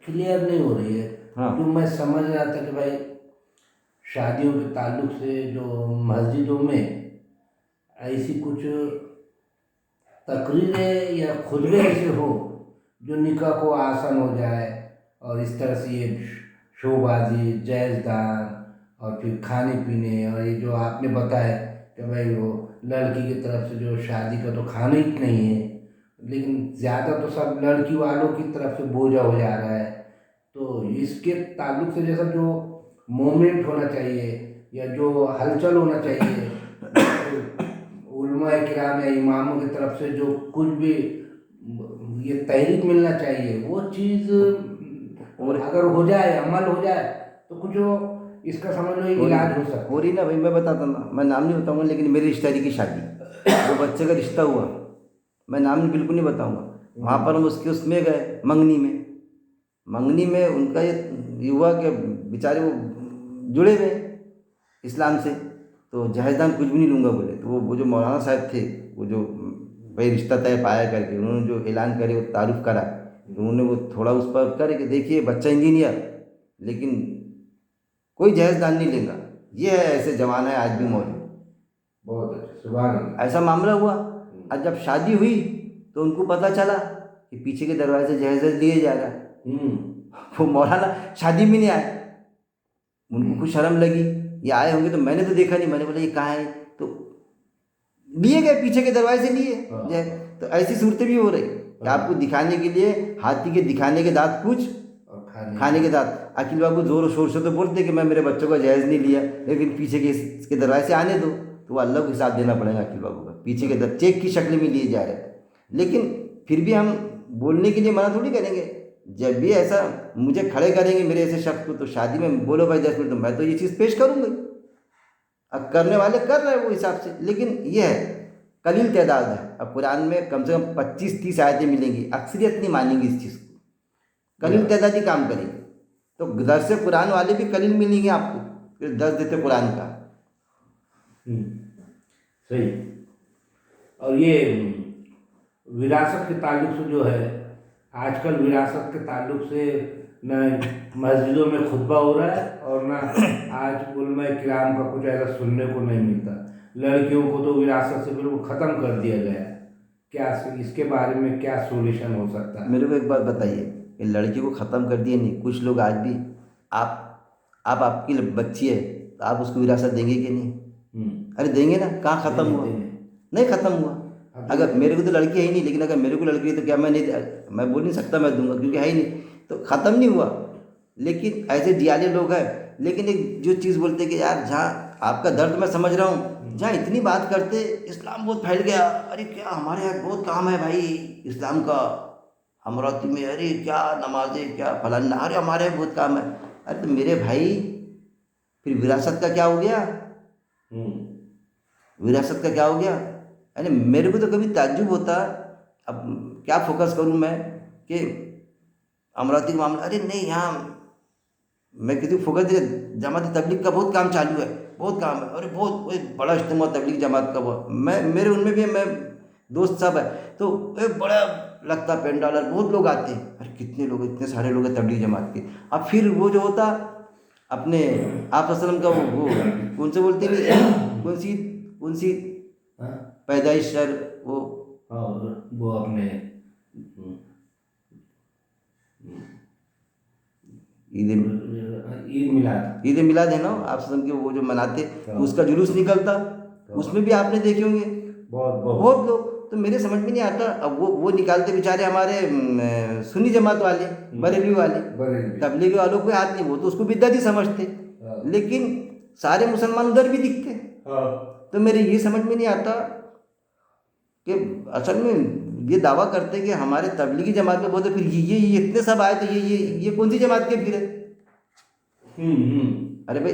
क्लियर नहीं हो रही है। हाँ जो मैं समझ रहा था कि भाई शादियों के ताल्लुक से जो मस्जिदों में ऐसी कुछ तकरीरें या खुतबे ऐसे हो जो निकाह को आसान हो जाए, और इस तरह से ये शोबाजी, जायज़दान और फिर खाने पीने, और ये जो आपने बताया कि भाई वो लड़की की तरफ से जो शादी का तो खाना ही नहीं है, लेकिन ज़्यादा तो सब लड़की वालों की तरफ से बोझा हो जा रहा है। तो इसके ताल्लुक से जैसा जो मोमेंट होना चाहिए या जो हलचल होना चाहिए, उलमा किराम या इमामों की तरफ से जो कुछ भी ये तहरीक मिलना चाहिए, वो चीज़ और अगर हो जाए, अमल हो जाए, तो कुछ इसका समझ लो इलाज हो सकता हो रही ना भाई, मैं बताता हूँ, मैं नाम नहीं बताऊंगा, लेकिन मेरी रिश्तेदारी की शादी, वो बच्चे का रिश्ता हुआ, मैं नाम बिल्कुल नहीं बताऊंगा। वहाँ पर हम उसके उसमें गए मंगनी में उनका ये हुआ कि बेचारे वो जुड़े हुए इस्लाम से, तो जहेज़दान कुछ भी नहीं लूँगा बोले। तो वो जो मौलाना साहब थे, वो जो भाई रिश्ता तय पाया करके उन्होंने जो ऐलान करे, वो तारुफ करा, तो उन्होंने वो थोड़ा उस पर करे कि देखिए बच्चा इंजीनियर, लेकिन कोई जहेज़दान नहीं लेगा। ये है, ऐसे जमाना है आज भी मौजूद। बहुत अच्छा, सुभान अल्लाह। ऐसा मामला हुआ। और जब शादी हुई तो उनको पता चला कि पीछे के दरवाजे से जहेज़ लिए जा रहा है। वो मौलाना शादी में नहीं आए, उनको कुछ शर्म लगी, ये आए होंगे तो मैंने तो देखा नहीं, मैंने बोला ये कहाँ है, तो लिए गए पीछे के दरवाजे से लिए। तो ऐसी सूरतें भी हो रही कि आपको दिखाने के लिए हाथी के दिखाने के दांत कुछ और खाने के दांत। अखिल बाबू जोर शोर से तो बोलते कि मैं मेरे बच्चों का जायज़ नहीं लिया, लेकिन पीछे के इसके दरवाजे से आने दो, तो वो अल्लाह को हिसाब देना पड़ेगा अखिल बाबू का। पीछे के चेक की शक्ल में लिए जा रहे हैं, लेकिन फिर भी हम बोलने के लिए मना थोड़ी करेंगे। जब भी ऐसा मुझे खड़े करेंगे मेरे ऐसे शख्स को, तो शादी में बोलो भाई 10 मिनट, तो मैं तो ये चीज़ पेश करूँगा। अब करने वाले कर रहे हैं वो हिसाब से, लेकिन ये है कलील तादाद है। अब कुरान में कम से कम 25-30 आयतें मिलेंगी, अक्सरियत नहीं मानेंगी इस चीज़ को, कलील तादाद ही काम करेंगे। तो दर्स कुरान वाले भी कलील मिलेंगे आपको, फिर दर्स देते कुरान का। सही। और ये विरासत के ताल्लुक से जो है, आजकल विरासत के ताल्लुक से न मस्जिदों में खुतबा हो रहा है और ना आज उलमा किराम का कुछ ऐसा सुनने को नहीं मिलता। लड़कियों को तो विरासत से बिल्कुल ख़त्म कर दिया गया है। क्या इसके बारे में क्या सोल्यूशन हो सकता है? मेरे को एक बात बताइए, कि लड़की को ख़त्म कर दिए नहीं, कुछ लोग आज भी आप आपकी बच्ची है तो आप उसको विरासत देंगे कि नहीं? अरे देंगे ना, कहाँ ख़त्म हुआ? नहीं ख़त्म हुआ। अगर मेरे को तो लड़की है ही नहीं, लेकिन अगर मेरे को लड़की है तो क्या मैं बोल नहीं सकता मैं दूंगा, क्योंकि है ही नहीं, तो ख़त्म नहीं हुआ। लेकिन ऐसे दियाले लोग हैं, लेकिन एक जो चीज़ बोलते कि यार जहाँ आपका दर्द मैं समझ रहा हूँ, जहाँ इतनी बात करते इस्लाम बहुत फैल गया, अरे क्या हमारे यहाँ बहुत काम है भाई इस्लाम का, अमरावती में अरे क्या नमाजें क्या फलाना, अरे हमारे यहाँ बहुत काम है। अरे तो मेरे भाई फिर विरासत का क्या हो गया? विरासत का क्या हो गया? यानी मेरे को तो कभी ताज्जुब होता, अब क्या फोकस करूं मैं कि अमरावती का मामला, अरे नहीं यहाँ मैं किसी फोकस दे, जमात तबलीग का बहुत काम चालू है, बहुत काम है, अरे बहुत बड़ा इज्तिमा तबलीग जमात का हुआ, मेरे उनमें भी मैं दोस्त सब है, तो बड़ा लगता पेंडाल, बहुत लोग आते हैं, अरे कितने लोग, इतने सारे लोग हैं तबलीग जमात के। अब फिर वो जो होता अपने आप वसल्लम का वो कौन से बोलते हैं, कौन सी पैदाइश शर वो अपने ईद मिलाद है ना, आप वसल्लम के वो जो मनाते, उसका जुलूस निकलता, उसमें भी आपने देखे होंगे बहुत लोग। तो मेरे समझ में नहीं आता, अब वो निकालते बेचारे हमारे सुन्नी जमात वाले, बरेलवी वाले, तबलीग वालों को हाथ नहीं, वो तो उसको बिद्दत ही समझते, लेकिन सारे मुसलमान उधर भी दिखते। तो मेरे ये समझ में नहीं आता कि असल में ये दावा करते कि हमारे तबलीगी जमात में बोलते, फिर ये इतने सब आए तो ये कौन सी जमात के फिर है? अरे भाई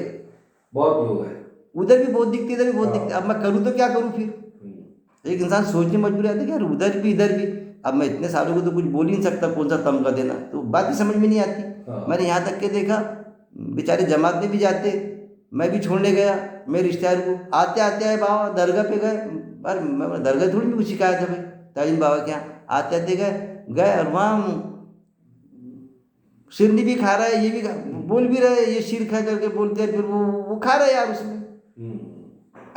बहुत लोग हैं, उधर भी बहुत दिखते, इधर भी बहुत दिखते, अब मैं करूँ तो क्या करूँ? फिर एक इंसान सोचने मजबूर आता है कि यार उधर भी इधर भी, अब मैं इतने सालों को तो कुछ बोल ही नहीं सकता, कौन सा तमगा देना, तो बात ही समझ में नहीं आती। मैंने यहाँ तक के देखा बेचारे जमात में भी जाते, मैं भी छोड़ने गया मेरे रिश्तेदार को, आते आए बाबा दरगाह पे गए, अरे मैं दरगाह थोड़ी में कुछ शिकायत है भाई, ताजिम बाबा के यहाँ आते गए और वहाँ शिरनी भी खा रहा है, ये भी बोल भी रहे ये शिरक है करके बोलते हैं, फिर वो खा रहा है यार उसमें।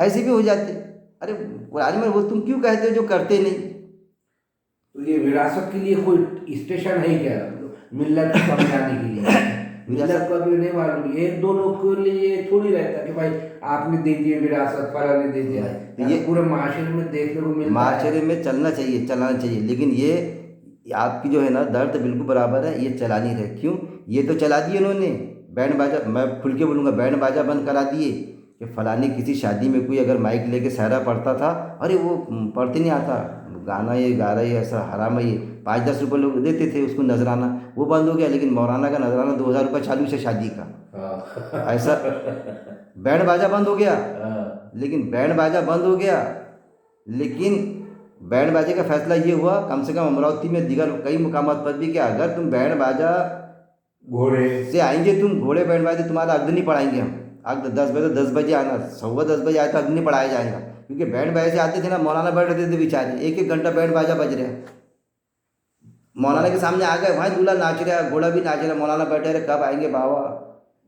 ऐसे भी हो जाते। अरे कुरान में वो तुम क्यों कहते हो जो करते नहीं? तो ये विरासत के लिए कोई स्टेशन है क्या मिल्लत को समझाने के लिए? मिल्लत का भी नहीं मालूम, एक दो लोग के लिए ये थोड़ी रहता कि भाई आपने दे दिए विरासत, फला ने दे दिया। तो ये पूरे माशरे में देखने को मिलता है। माशरे में चलना चाहिए, चलाना चाहिए, लेकिन ये आपकी जो है ना दर्द बिल्कुल बराबर है, ये चला नहीं रहे। क्यों? ये तो चला दिए इन्होंने बैंड बाजा, मैं खुल के बोलूँगा बैंड बाजा बंद करा दिए कि फलानी किसी शादी में कोई अगर माइक लेके सहरा पढ़ता था, अरे वो पढ़ते नहीं आता, गाना ये गा रहा है, ऐसा हराम है ये, 5-10 रुपये लोग देते थे उसको नजराना, वो बंद हो गया। लेकिन मौलाना का नजराना 2000 रुपये चालू से शादी का, ऐसा बैंड बाजा बंद हो गया। लेकिन बैंड बाजा बंद हो गया, लेकिन बैंड बाजे का फैसला ये हुआ कम से कम अमरावती में दीगर कई मुकामात पर भी, कि अगर तुम बैंड बाजा घोड़े से आएंगे, तुम घोड़े बैंड बाजे, तुम्हारा अग्नि नहीं पढ़ाएंगे हम। अगर 10 बजे 10 बजे आना, 10:15 बजे आए तो अग्नि पढ़ाया जाएगा। क्योंकि बैंड बाजे से आते थे ना, मौलाना बैठ रहते थे बेचारे, 1-1 घंटा बैंड बाजा बज रहे हैं, मौलाना के सामने आ गए, भाई दूल्हा नाच रहा है, घोड़ा भी नाच रहा है, मौलाना बैठे रहे कब आएंगे बाबा,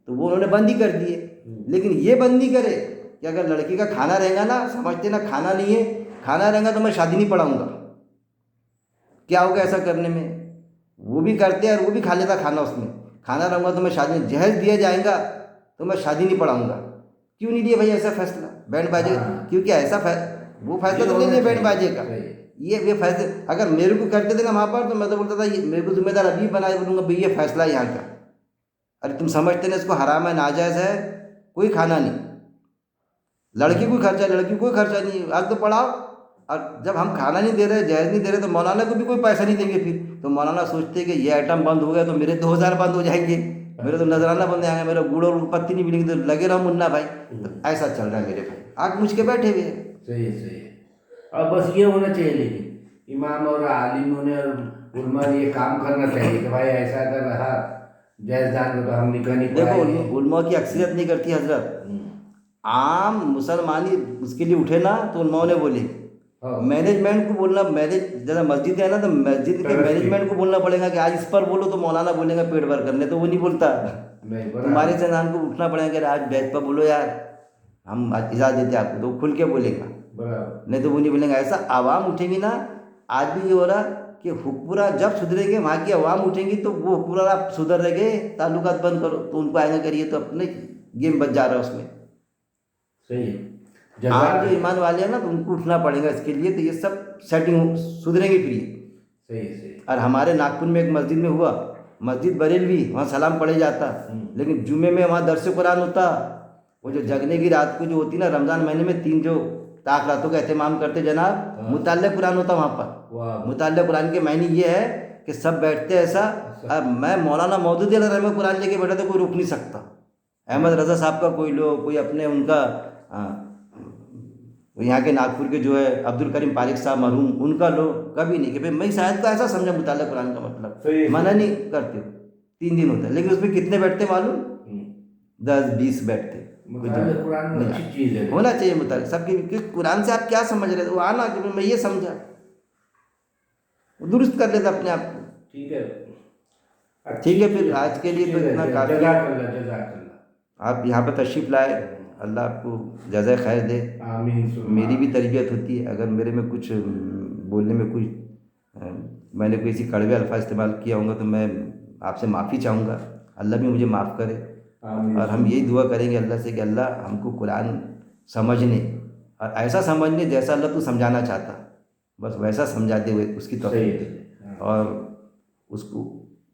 तो वो उन्होंने बंद ही कर दिए। लेकिन ये बंद नहीं करे कि अगर लड़की का खाना रहेगा ना, समझते ना खाना नहीं है, खाना रहेगा तो मैं शादी नहीं पढ़ाऊँगा। क्या होगा ऐसा करने में? वो भी करते हैं और वो भी खा लेता खाना, उसमें खाना रहूँगा तो मैं शादी, जहेज दिया जाएगा तो मैं शादी नहीं पढ़ाऊँगा। क्यों नहीं लिया भाई ऐसा फैसला बैंड बाजे? क्योंकि ऐसा वो फैसला तो नहीं लिया बैंड बाजे का, ये फैसले अगर मेरे को करते थे ना वहाँ पर, तो मैं तो बोलता था ये मेरे को जिम्मेदार अभी बना बोलूँगा भाई ये फैसला है यहाँ का। अरे तुम समझते ना इसको हराम है, नाजायज़ है, कोई खाना नहीं, लड़की कोई खर्चा, लड़की कोई खर्चा नहीं, आग तो पढ़ाओ। और जब हम खाना नहीं दे रहे, जहेज नहीं दे रहे, तो मौलाना को भी कोई पैसा नहीं देंगे। फिर तो मौलाना सोचते कि ये आइटम बंद हो गया तो मेरे 2000 बंद हो जाएंगे, मेरे तो नजराना बंद आएंगे, मेरा गुड़ और पत्ती नहीं मिलेंगे, तो लगे रहो मुन्ना भाई। तो ऐसा चल रहा है मेरे भाई, आग मुझ के बैठे हुए हैं। सही है, सही है। और बस ये होना चाहिए, लेकिन इमाम और आलिमों ने और उलमा ने ये काम करना चाहिए कि भाई ऐसा अगर रहा जायज़दान को तो हम निकाह नहीं देखो पढ़ाएंगे। उलमा की अक्सरियत नहीं करती हजरत, आम मुसलमान ही उसके लिए उठे ना, तो उलमाओं ने बोले मैनेजमेंट को बोलना, जैसा मस्जिद है ना, तो मस्जिद के मैनेजमेंट को बोलना पड़ेगा कि आज इस पर बोलो, तो मौलाना बोलेगा पेट भर करने, तो वो नहीं बोलता। तुम्हारे जनान को उठना पड़ेगा कि आज बैच पर बोलो यार, हम इजाज़त देते आपको, तो खुल के बोलेगा, नहीं तो वो नहीं बोलेंगे। ऐसा आवाम उठेगी ना, आज भी ये हो रहा कि हुक्मरान जब सुधरेंगे, वहाँ की आवाम उठेंगी, तो वो हुक्मरान आप सुधर रहेंगे, ताल्लुकात बंद करो, तो उनको आएंगे करिए, तो अपने गेम बच जा रहा है उसमें। सही है। आज जो ईमान वाले हैं ना, तो उनको उठना पड़ेगा इसके लिए, तो ये सब सेटिंग सुधरेंगे फिर ये। सही सही। और हमारे नागपुर में एक मस्जिद में हुआ, मस्जिद बरेलवी, वहाँ सलाम पढ़े जाता, लेकिन जुमे में वहाँ दर्स कुरान होता। वो जो जगने की रात को जो होती ना, रमज़ान महीने में 3 जो ताक रातों का एहतमाम करते जनाब, मुताल्ले कुरान होता वहाँ पर। मुताल्ले कुरान के मायने ये है कि सब बैठते ऐसा। अब मैं मौलाना मौदूदी रहमतुल्लाह कुरान लेके बैठा तो कोई रोक नहीं सकता। अहमद रज़ा साहब का कोई लोग, कोई अपने उनका यहाँ के नागपुर के जो है अब्दुल करीम पारिक साहब मरहूम, उनका लोग कभी नहीं कि भाई मैं शायद का ऐसा समझा मुताल्ला कुरान का मतलब, मना नहीं करते। 3 दिन होता है, लेकिन उसमें कितने बैठते मालूम? 10-20 बैठते। कुरान अच्छी चीज़ है, होना चाहिए मुताल्ला सबके। कुरान से आप क्या समझ रहे थे, वो आना कि मैं ये समझा, वो दुरुस्त कर लेता अपने आप को। ठीक है, ठीक है, फिर आज के लिए तो इतना काफ़ी। जज़ाकल्लाह। आप यहाँ पर तशरीफ़ लाए, अल्लाह आपको जज़ा खैर दे। आमीन। मेरी भी तरबियत होती है, अगर मेरे में कुछ बोलने में कुछ मैंने कोई ऐसी कड़वे अल्फाज इस्तेमाल किया होगा तो मैं आपसे माफ़ी चाहूँगा, अल्लाह भी मुझे माफ़ करे। और हम यही दुआ करेंगे अल्लाह से कि अल्लाह हमको कुरान समझने और ऐसा समझने जैसा अल्लाह तू समझाना चाहता, बस वैसा समझाते हुए उसकी तौफीक, और उसको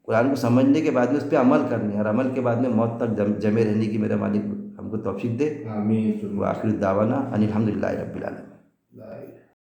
कुरान को समझने के बाद में उस पर अमल करने, और अमल के बाद में मौत तक जमे रहने की मेरा मालिक हमको तौफीक दे। आमीन। व आखिर दावाना अनिल हम्दुलिल्लाहि रब्बिल आलमीन।